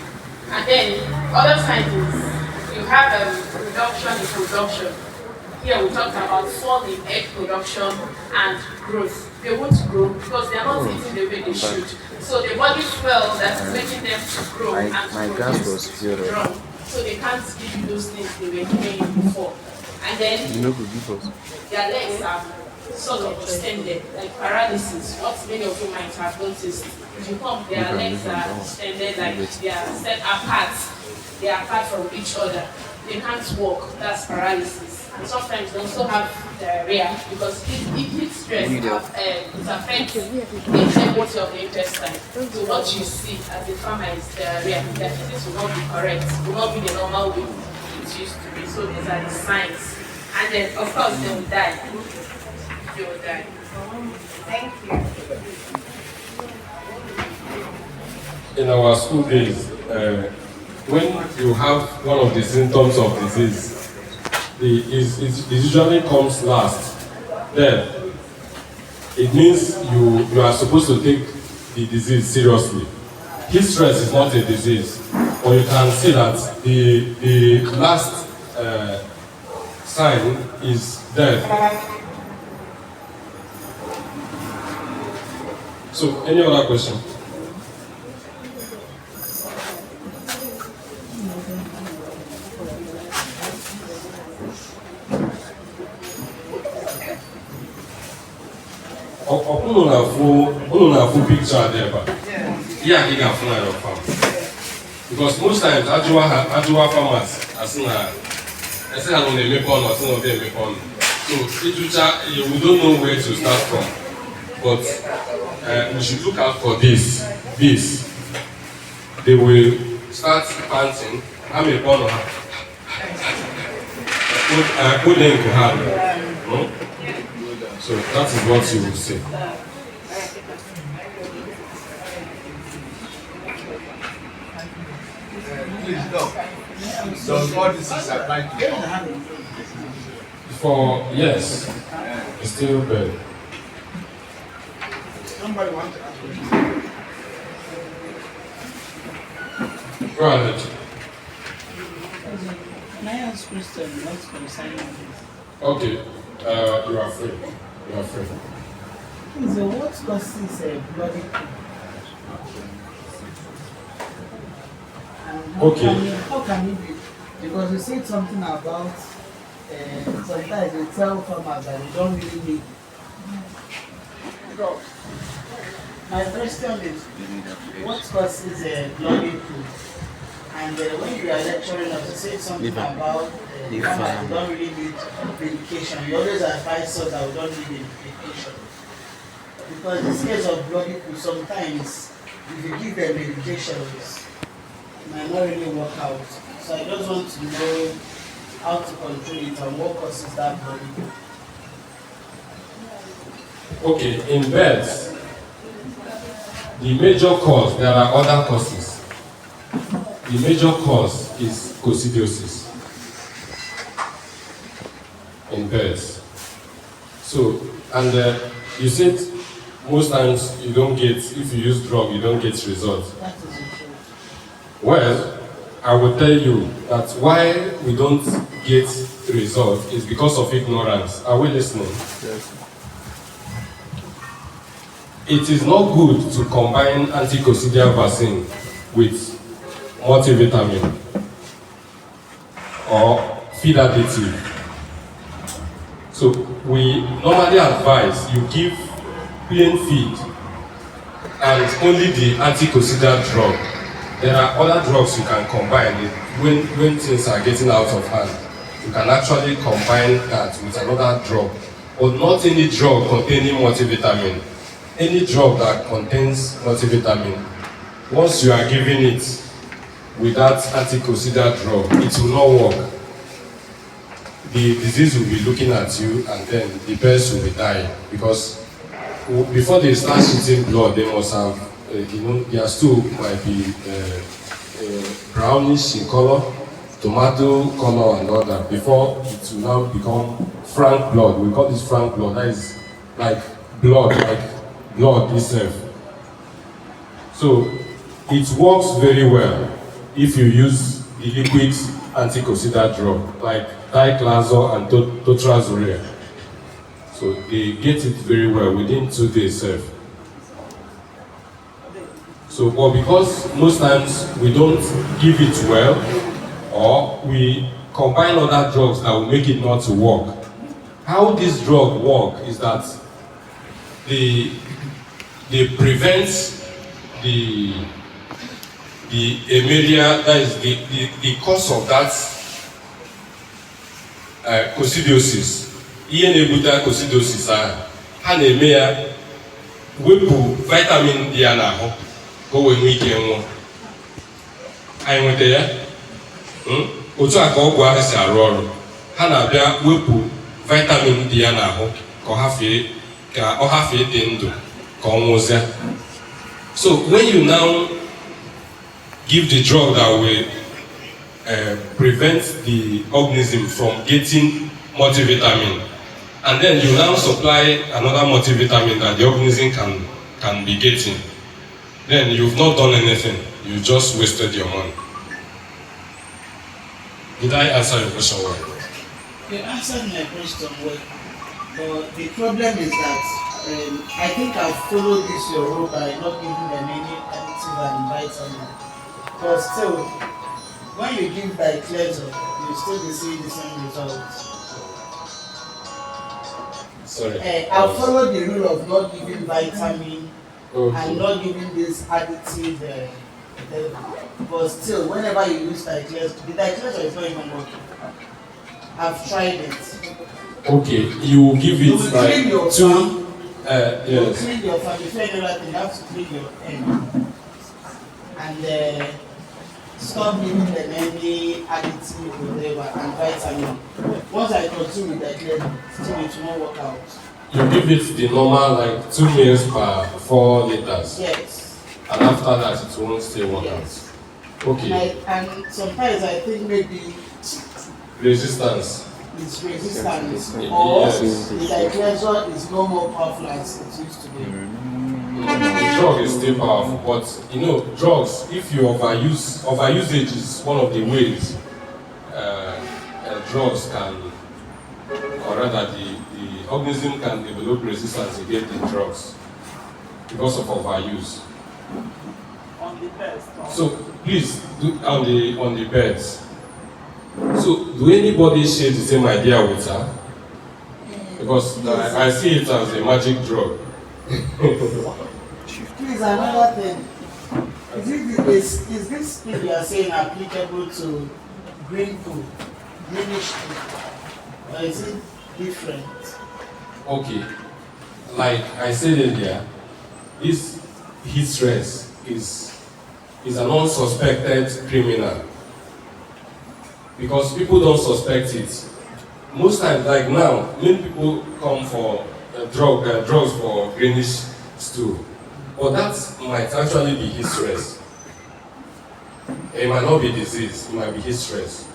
And then other signs is you have a reduction in production. Here we talked about fall in egg production and growth. They won't grow because they are not eating the way they should. So the body fuel that is making them to grow and to produce is strong. So they can't give you those things they were giving you before. And then their legs are sort of extended, like paralysis. What many of you might have noticed. If you come, their legs are extended, like they are set apart. They are apart from each other. They can't walk. That's paralysis. And sometimes they also have diarrhea because heat stress it affects the integrity of the intestine. So what you see as a farmer is diarrhea. Their physics will not be correct, will not be the normal way it used to be. So these are the signs. And then of course they will die. They will die. Thank you. in our school days, when you have one of the symptoms of disease, it usually comes last. Then it means you are supposed to take the disease seriously. Heat stress is not a disease, but you can see that the last sign is death. So, any other question? Unu full picture there, but yeah, he can find your farm. Because most times, Ajua farmers, as soon as I say, I don't make one or some of them make one. So, we don't know where to start from. But we should look out for this. They will start panting. I'm a corner. Put them to hand. So that is what you will say. Please, does all this apply to you? For yes, it's still bad. Somebody wants to ask you. Go ahead. Can I ask question what's concerning this? Okay, you are free. You are free. So what causes bloody pool? And how can it be? Because you said something about sometimes they tell farmers that they don't really need. My question is, what causes bloody pool? And when you are lecturing us, you said something about farmers don't really need medication. You always advise us that we don't need medication. Because in this case of bloody pool, sometimes if you give them medications, it might not really work out. So I just want to know how to control it and what causes that bloody pool. Okay, in birds, the major cause, there are other causes. The major cause is coccidiosis in birds. So, and you said most times you don't get, if you use drug, you don't get results. That is the truth. Well, I will tell you that why we don't get result is because of ignorance. Are we listening? Yes. It is not good to combine anti-coccidial vaccine with multivitamin or feed additive. So we normally advise you give plain feed and only the anti-coccidial drug. There are other drugs you can combine when things are getting out of hand. You can actually combine that with another drug, but not any drug containing multivitamin. Any drug that contains multivitamin, once you are giving it with that anti-coccidial drug, it will not work. The disease will be looking at you, and then the birds will be dying, because before they start shooting blood, they must have, their stool might be brownish in color, tomato color and all that, before it will now become frank blood. We call this frank blood. That is like blood itself. So it works very well if you use the liquid anti-coccidial drug like diclazole and totrazoria. So they get it very well within 2 days. So, but because most times we don't give it well, or we combine other drugs that will make it not to work. How this drug work is that they prevent the area, that is the cause of that coccidiosis. Ihe na-ebute coccidiosis ha na-eme ya wepụ vitamin dị ya n'ahụ ka o wee nwee ike nwụọ. Anyị nweta ya otu a ka ọgwụ ahụ si arụ ọrụ. Ha na-abịa wepụ vitamin dị ya n'ahụ ka ọ hafee dị ndụ ka ọ nwụzie. So when you now give the drug that will prevent the organism from getting multivitamin, and then you now supply another multivitamin that the organism can be getting, then you've not done anything. You just wasted your money. Did I answer your question well? You answered my question well, but the problem is that I think I've followed this your rule by not giving them any additive and vitamin. But still, when you give diclazole, you still be seeing the same results. Sorry. I've followed the rule of not giving vitamin and not giving this additive. But still, whenever you use diclazole, the diclazole is not even working. I've tried it. Okay, you will give You it will clean your like 2. farm. You will Yes. clean your farm. Before you know that, you have to clean your end. And stop giving them any additive, whatever, and vitamin. Once I continue with diclazole, still it will not work out. You give it the normal like 2 meals per 4 liters. Yes. And after that it won't still work Yes. out. Okay. And sometimes I think maybe Resistance. it's resistance, Yes. or the diclazole is no more powerful as it used to be. The drug is still powerful, but drugs, if you overusage is one of the ways drugs can, or rather the organism can develop resistance against the drugs because of overuse. On the best. So please do on the birds. So do anybody share the same idea with her? Because I see it as a magic drug. Please, another thing. Is this thing you are saying applicable to green food, greenish food, or is it different? Okay, like I said earlier, this heat stress is an unsuspected criminal, because people don't suspect it. Most times, like now, many people come for drugs for greenish stool, but that might actually be heat stress. It might not be disease, it might be heat stress.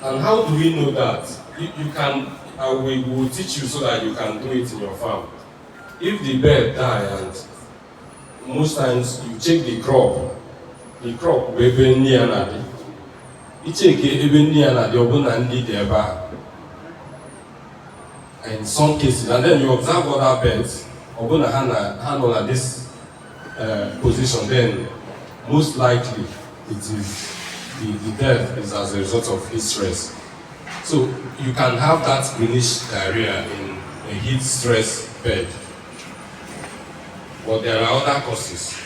And how do we know that? You can, we will teach you so that you can do it in your farm. If the bird die, and most times you check the crop ebe nni ya na-adị. Icheke ebe nni ya na-adị, ọ bụ na ndị dị ebe a, in some cases, and then you observe other birds, or when a hand on this position, then most likely it is the death is as a result of heat stress. So you can have that greenish diarrhea in a heat stress bed. But there are other causes,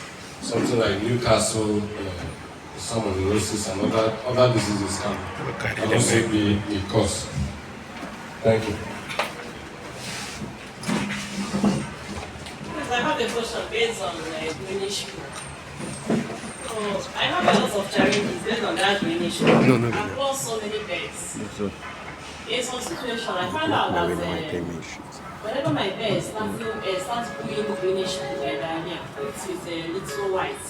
something like Newcastle, salmonellosis, and other diseases can also be the cause. Thank you. I have a question based on greenish food. I have a lot of challenges based on that greenish food. I've lost so many beds. In some situation, I found out that whenever my bed starts doing greenish diarrhea, which is a little white,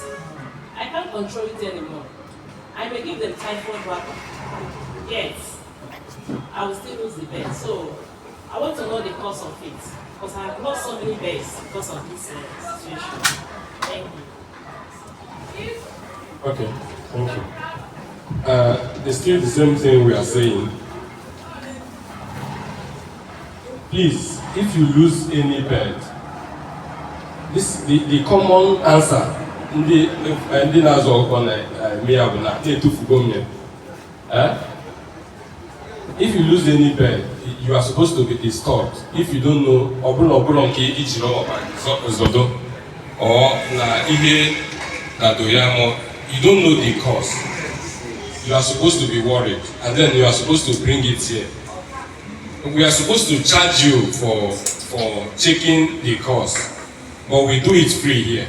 I can't control it anymore. I may give them typhoid water, yet I will still lose the bed. So I want to know the cause of it, because I have lost so many beds because of this situation. Thank you. Okay, thank you. It's still the same thing we are saying. Please, if you lose any bed, the common answer, if you lose any bed, you are supposed to be disturbed. If you don't know, or you don't know the cause, you are supposed to be worried, and then you are supposed to bring it here. We are supposed to charge you for checking the cause, but we do it free here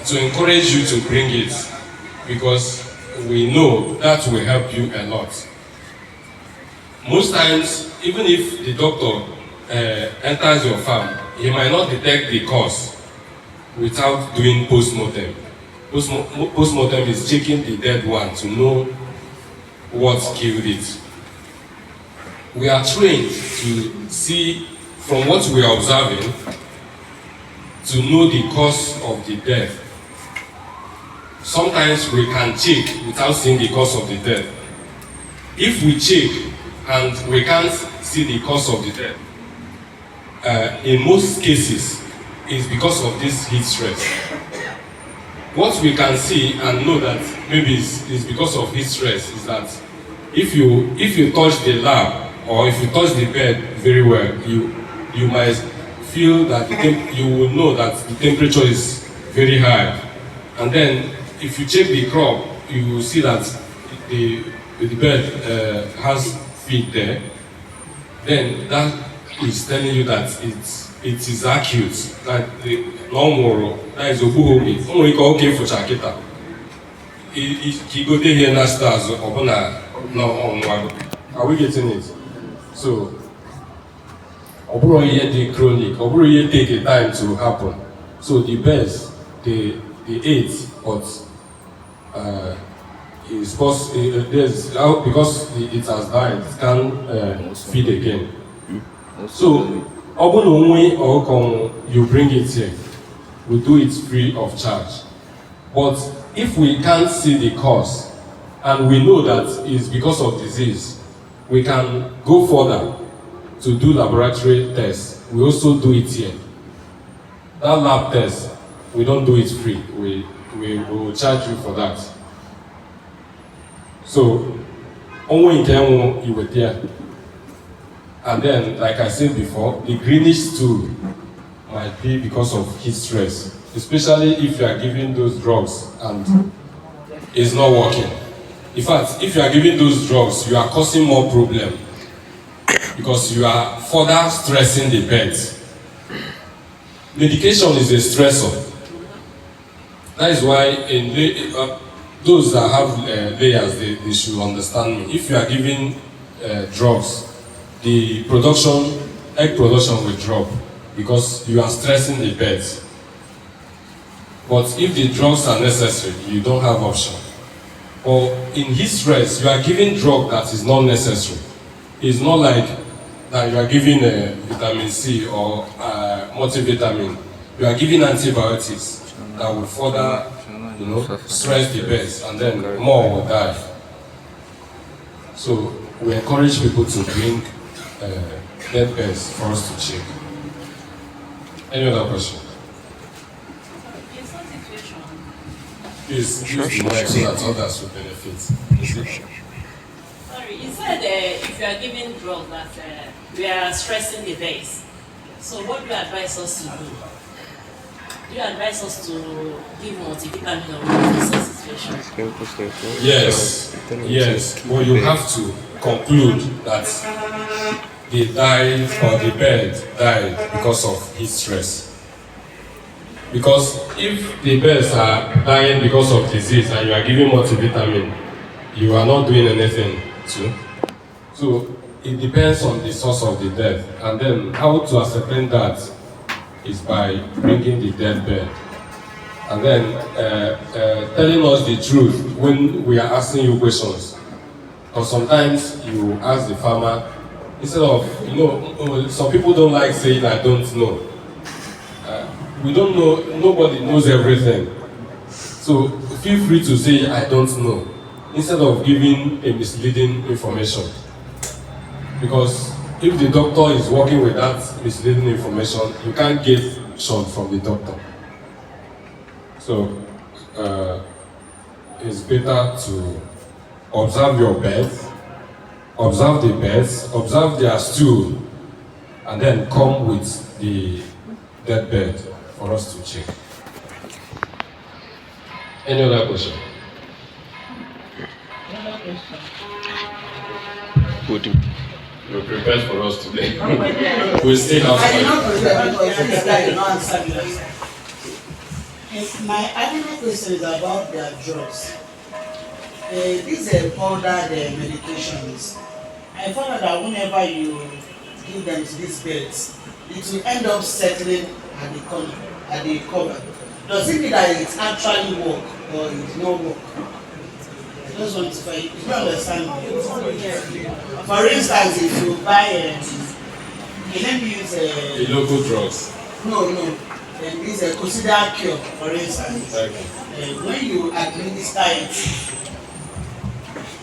to encourage you to bring it, because we know that will help you a lot. Most times, even if the doctor enters your farm, he might not detect the cause without doing post-mortem. Post-mortem is checking the dead one to know what killed it. We are trained to see from what we are observing to know the cause of the death. Sometimes we can check without seeing the cause of the death. If we check and we can't see the cause of the death, in most cases, it's because of this heat stress. What we can see and know that maybe it's because of heat stress is that if you touch the lab or if you touch the bed very well, you might feel that you will know that the temperature is very high. And then if you check the crop, you will see that the bed has feet there. Then that is telling you that it is acute, that the normal, that is obuhomi. Only okay for chakita. He go there here na stars or no. Are we getting it? So, oburo ye chronic, oburo ye take a time to happen. So the best, the AIDS, but is possible because it has died, it can feed again. So, you bring it here, we do it free of charge. But if we can't see the cause and we know that it's because of disease, we can go further to do laboratory tests. We also do it here. That lab test, we don't do it free. We will charge you for that. So, only in Kenya you were there. And then, like I said before, the greenish stool might be because of heat stress, especially if you are giving those drugs and it's not working. In fact, if you are giving those drugs, you are causing more problem because you are further stressing the bed. Medication is a stressor. That is why those that have layers, they should understand me. If you are giving drugs, the egg production will drop because you are stressing the beds. But if the drugs are necessary, you don't have option. Or in heat stress, you are giving drug that is not necessary. It's not like that you are giving vitamin C or multivitamin. You are giving antibiotics that will further, stress the beds, and then more will die. So we encourage people to bring dead birds for us to check. Any other question? In some situation, Please use the mic so that others will benefit. sorry, you said if you are giving drugs that we are stressing the base. So what do you advise us to do? Do you advise us to give multivitamin or what in such situations? Yes. But you have to conclude that they died or the bird died because of heat stress. Because if the birds are dying because of disease and you are giving multivitamin, you are not doing anything too. So it depends on the source of the death. And then how to ascertain that is by bringing the dead bird. And then telling us the truth when we are asking you questions. Or sometimes you ask the farmer, instead of, some people don't like saying I don't know. We don't know, nobody knows everything. So feel free to say I don't know, instead of giving a misleading information. Because if the doctor is working with that misleading information, you can't get shot from the doctor. So it's better to observe your birds, observe the birds, observe their stool, and then come with the dead bird for us to check. Any other question? You're prepared for us today. We still have I did time. not prepare because this guy did not answer me. My other question is about their drugs. These powdered medications. I found out that whenever you give them to these birds, it will end up settling at the cover. Does it mean that it actually work or it no work? I just want to find, you don't understand me. For instance, if you buy let me use The local drugs. no, this is considered cure, for instance. Okay. When you administer it,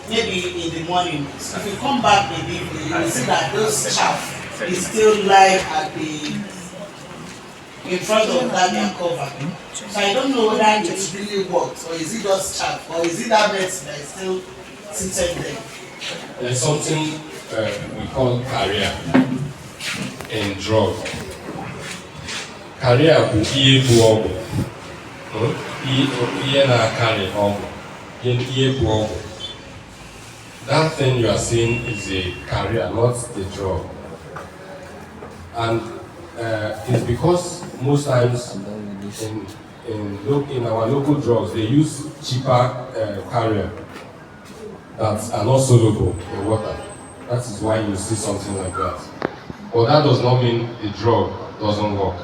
maybe in the morning, if you come back in the evening, you will see that those chaff is still live at in front of that cover. So I don't know whether it really works, or is it just chaff, or is it that medicine that is still seated there? There's something we call carrier in drug. Carrier bụ ihe bụ ọgwụ. Ihe na-akarị ọgwụ. Ihe bụ ọgwụ. That thing you are seeing is a carrier, not the drug. And it's because most times in our local drugs, they use cheaper carrier that are not soluble in water. That is why you see something like that. But that does not mean the drug doesn't work.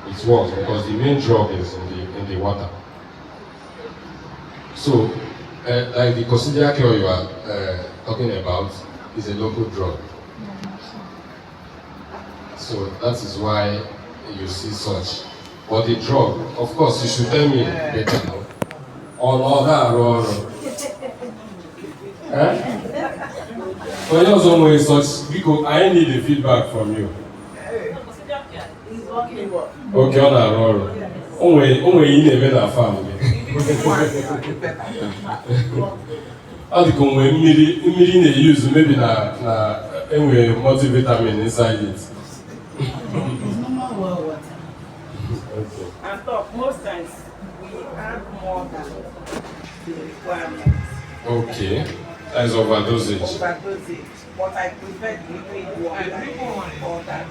It works because the main drug is in the water. So, like the coccidia cure you are talking about is a local drug. So that is why you see such. But the drug, of course, you should tell me better now. All that. But you also know such because I need the feedback from you. Okay, on our roll. Only in a family. How do you immediately use maybe anyway multivitamin inside it? Okay. And talk, most times we add more than the requirement. Okay. That's overdosage. Overdosage. But I prefer liquid water.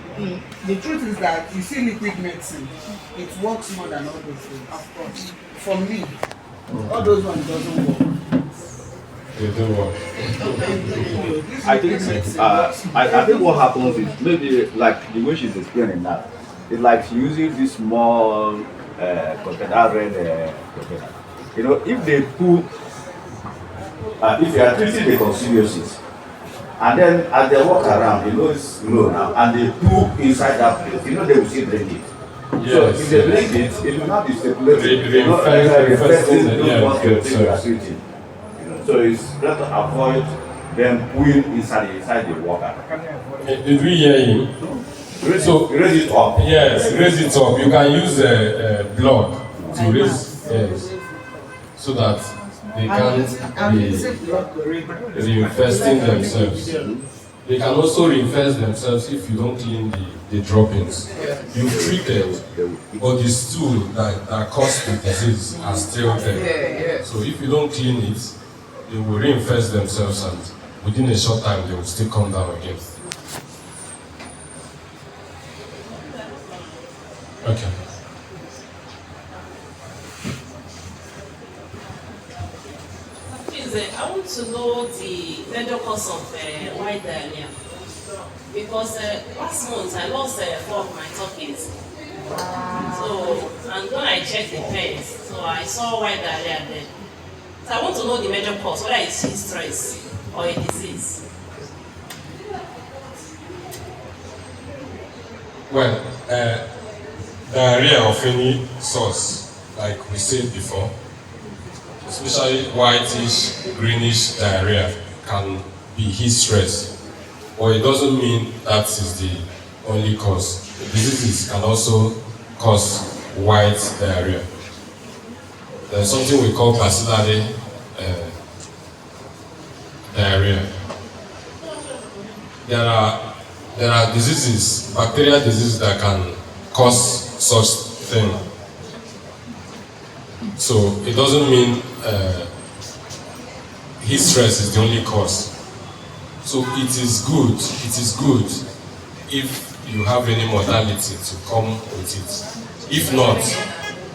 The truth is that you see liquid medicine, it works more than all those things. Of course. For me, all those ones doesn't work. They do work. I think what happens is maybe like the way she's explaining that, it's like using this small container, red container. You know, if they put, if you are treating the coccidiosis, and then as they walk around, you know it's low now, and they poop inside that place, you know they will still drink it. Yes, so if they drink it, it will not be circulating. They will reflecting the those ones yeah, you are treating. So it's better to avoid then pulling inside the water. Did we hear him? Raise it up. Yes, raise it up. You can use a block to raise, yes, so that they can't be reinfesting themselves. They can also reinfest themselves if you don't clean the droppings. You've treated, but the stool that caused the disease are still there. So if you don't clean it, they will reinfest themselves, and within a short time they will still come down again. Okay. Please, I want to know the major cause of white diarrhea. Because last month I lost 4 of my turkeys. So, and when I checked the pens, so I saw white diarrhea there. So I want to know the major cause, whether it's heat stress or a disease. Well, diarrhea of any source, like we said before, especially whitish, greenish diarrhea, can be heat stress. But it doesn't mean that is the only cause. Diseases can also cause white diarrhea. There's something we call bacillary diarrhea. There are diseases, bacterial diseases that can cause such thing. So it doesn't mean heat stress is the only cause. So it is good if you have any modality to come with it. If not,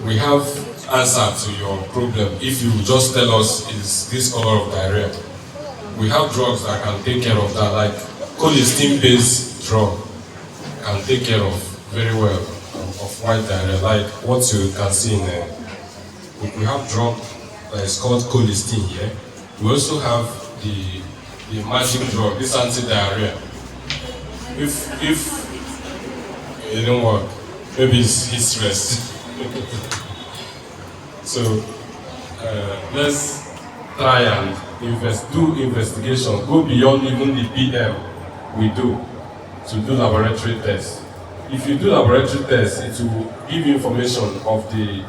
we have answer to your problem. If you just tell us is this color of diarrhea, we have drugs that can take care of that, like colistin-based drug can take care of very well of white diarrhea, like what you can see in we have drug that is called colistin here. We also have the magic drug, this anti-diarrhea. If it don't work, maybe it's heat stress. So let's try and do investigation, go beyond even the PM we do to do laboratory tests. If you do laboratory tests, it will give information of the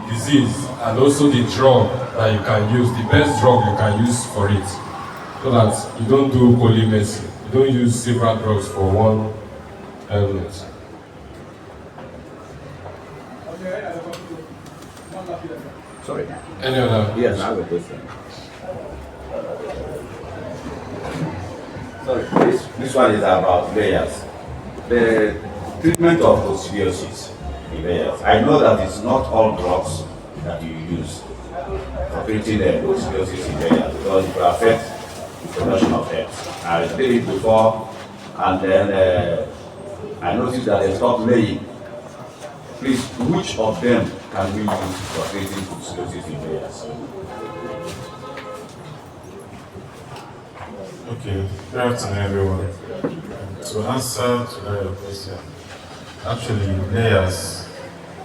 disease and also the drug that you can use, the best drug you can use for it, so that you don't do polymedicine. You don't use several drugs for one element. Sorry. Any other? Yes, I have a question. Sorry, this one is about layers. The treatment of coccidiosis in layers. I know that it's not all drugs that you use for treating the coccidiosis in layers, because it will affect the production of eggs. I did it before, and then I noticed that they stopped laying. Please, which of them can we use for treating coccidiosis in layers? Okay, good afternoon everyone. To answer to your question, actually layers,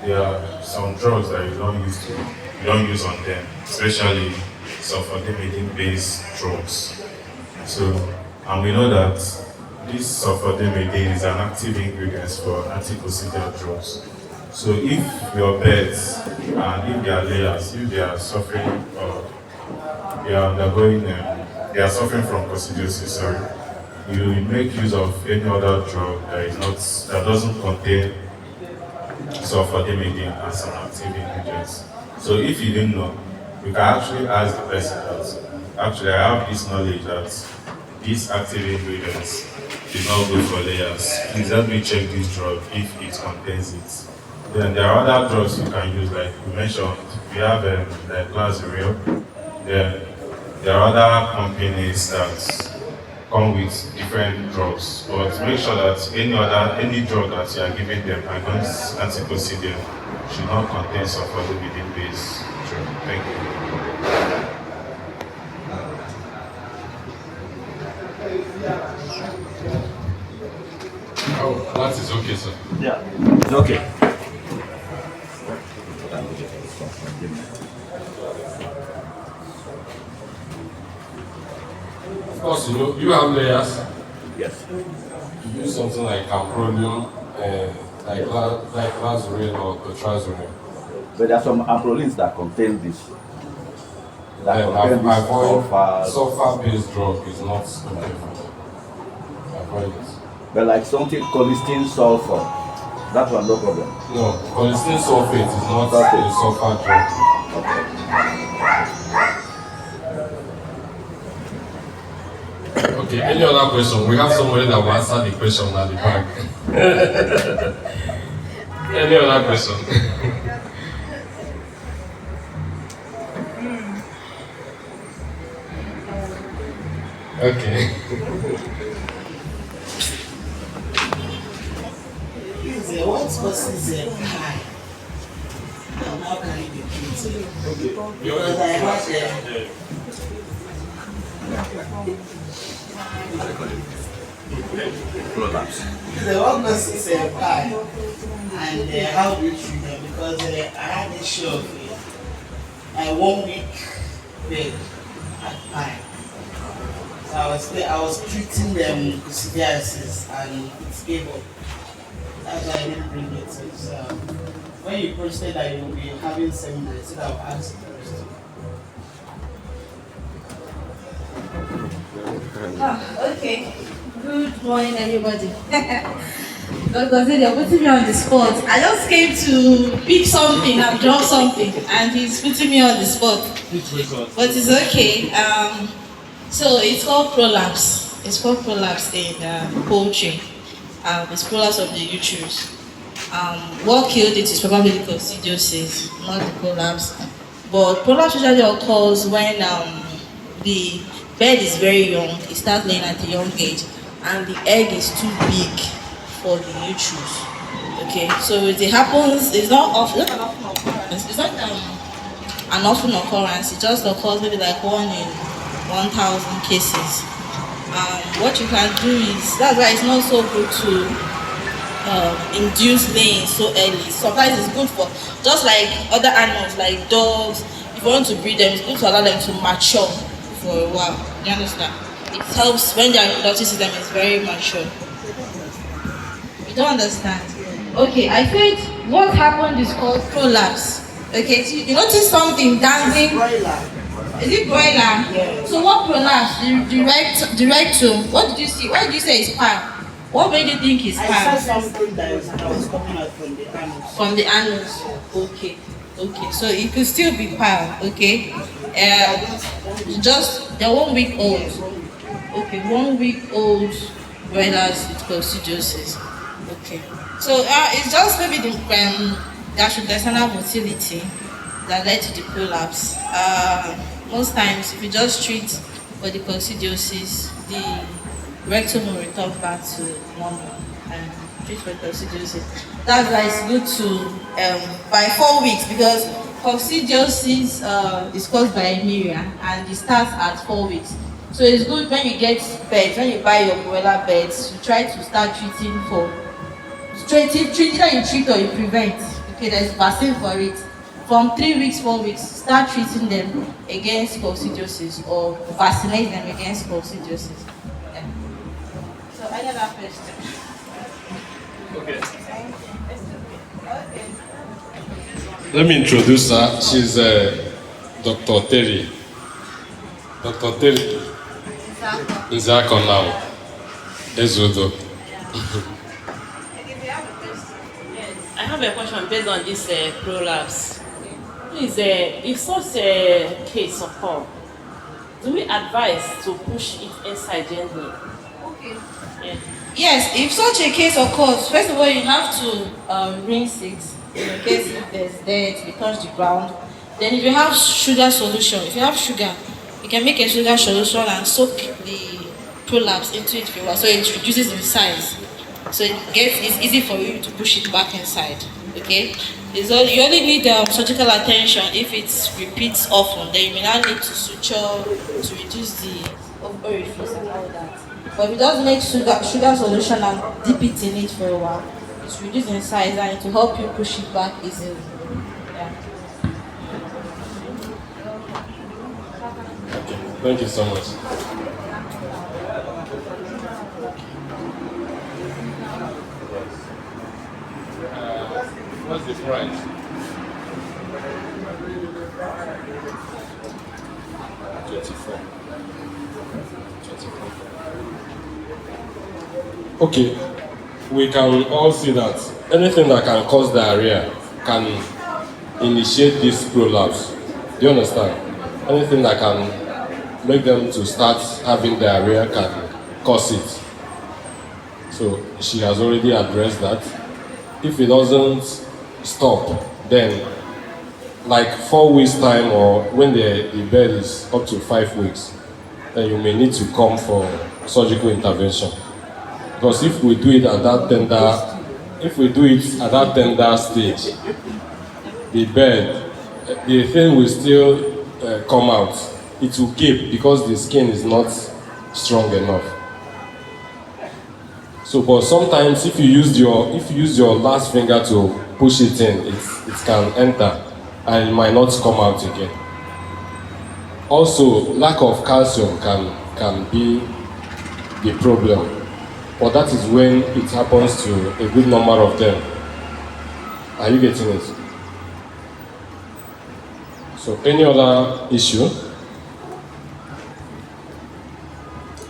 there are some drugs that you don't use on them, especially sulfadimidine based drugs. So, and we know that this sulfadimidine is an active ingredient for anticoccidial drugs. So if your birds and if they are layers, if they are suffering or they are undergoing they are suffering from coccidiosis, you make use of any other drug that doesn't contain sulfadimidine as an active ingredient. So if you didn't know, you can actually ask the person that actually I have this knowledge that this active ingredient is not good for layers. Please help me check this drug if it contains it. Then there are other drugs you can use, like we mentioned, we have like Zeal. There are other companies that come with different drugs, but make sure that any drug that you are giving them against anticoccidial should not contain sulfadimidine based drug. Thank you. Oh, that is okay, sir. Yeah, it's okay. Of course, you have layers. Yes. You use something like amprolium, like lazurine or cotrazurine. But there are some amprolines that contain this. That Then contain this avoid sulfur. sulfur-based drug is not okay. Avoid it. But like something colistin sulfur, that one no problem. No, colistin sulfate is not Sulfate. a sulfur drug. Okay, any other question? We have somebody that will answer the question at the back. Any other question? Okay. What causes a pie? And how can it be treated? Because I had Prolapse. the what causes a pie? And how do you treat them? Because I had a show of my 1 week bed at pie. So I was treating them with psoriasis and it gave up. That's why I didn't bring it. So when you posted that you will be having seminars, so I'll ask the question. Okay. Good morning, everybody. Because they're putting me on the spot. I just came to pick something and drop something, and he's putting me on the spot. But it's okay. So it's called prolapse. It's called prolapse in poultry. It's prolapse of the uterus. What killed it is probably the coccidiosis, not the prolapse. But prolapse usually occurs when the bird is very young, it starts laying at a young age, and the egg is too big for the uterus. Okay, so it happens, it's not often, it's not an often occurrence, it's not an often occurrence, it just occurs maybe like 1 in 1,000 cases. What you can do is, that's why it's not so good to induce laying so early. Sometimes it's good for, just like other animals like dogs, if you want to breed them, it's good to allow them to mature for a while. You understand? It helps when their reproductive system is very mature. You don't understand? Okay, I think what happened is called prolapse. Okay, so you notice something dancing. Is it broiler? Yeah. So what prolapse? The rectum. What did you see? What did you say is palm? What made you think is I palm? saw something that was coming out from the anus. From the anus. Okay. Okay. So it could still be palm. Okay. Just they're 1 week old. Okay, 1 week old broilers with coccidiosis. Okay. So it's just maybe the gastrointestinal motility that led to the prolapse. Most times, if you just treat for the coccidiosis, the rectum will return back to normal and treat for coccidiosis. That's why it's good to, by 4 weeks, because coccidiosis is caused by anemia and it starts at 4 weeks. So it's good when you get beds, when you buy your broiler beds, you try to start treating for, either you treat or you prevent. Okay, there's vaccine for it. From 3 weeks, 4 weeks, start treating them against coccidiosis or vaccinate them against coccidiosis. Yeah. So I got that question. Okay. Let me introduce her. She's Dr. Terry. Dr. Terry. Nzako now. Ezodo. I have a question based on this prolapse. Please, if such a case occurs, do we advise to push it inside gently? Okay. Yeah. Yes, if such a case occurs, first of all, you have to rinse it in case if there's dirt, it touch the ground. Then if you have sugar solution, if you have sugar, you can make a sugar solution and soak the prolapse into it for a while, so it reduces in size. So it's easy for you to push it back inside. Okay? You only need surgical attention if it repeats often. Then you may not need to suture to reduce the orifice and all that. But if you just make sugar solution and dip it in it for a while, it's reduced in size and it will help you push it back easily. Yeah. Thank you so much. What's the price? 24. 24. Okay, we can all see that anything that can cause diarrhea can initiate this prolapse. Do you understand? Anything that can make them to start having diarrhea can cause it. So she has already addressed that. If it doesn't stop, then like 4 weeks time or when the bed is up to 5 weeks, then you may need to come for surgical intervention. Because if we do it at that tender stage, the bed, the thing will still come out. It will gape because the skin is not strong enough. So, but sometimes if you use your last finger to push it in, it can enter and it might not come out again. Also, lack of calcium can be the problem, but that is when it happens to a good number of them. Are you getting it? So, any other issue?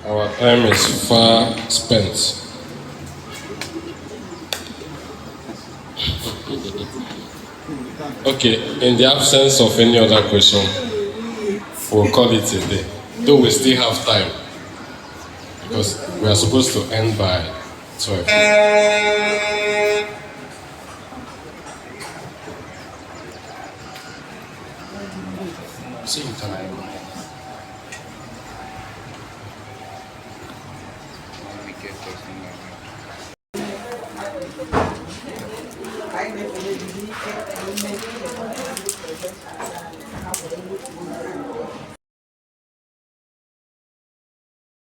Our time is far spent. Okay, in the absence of any other question, we'll call it a day. Though we still have time, because we are supposed to end by 12. See you tonight. I never really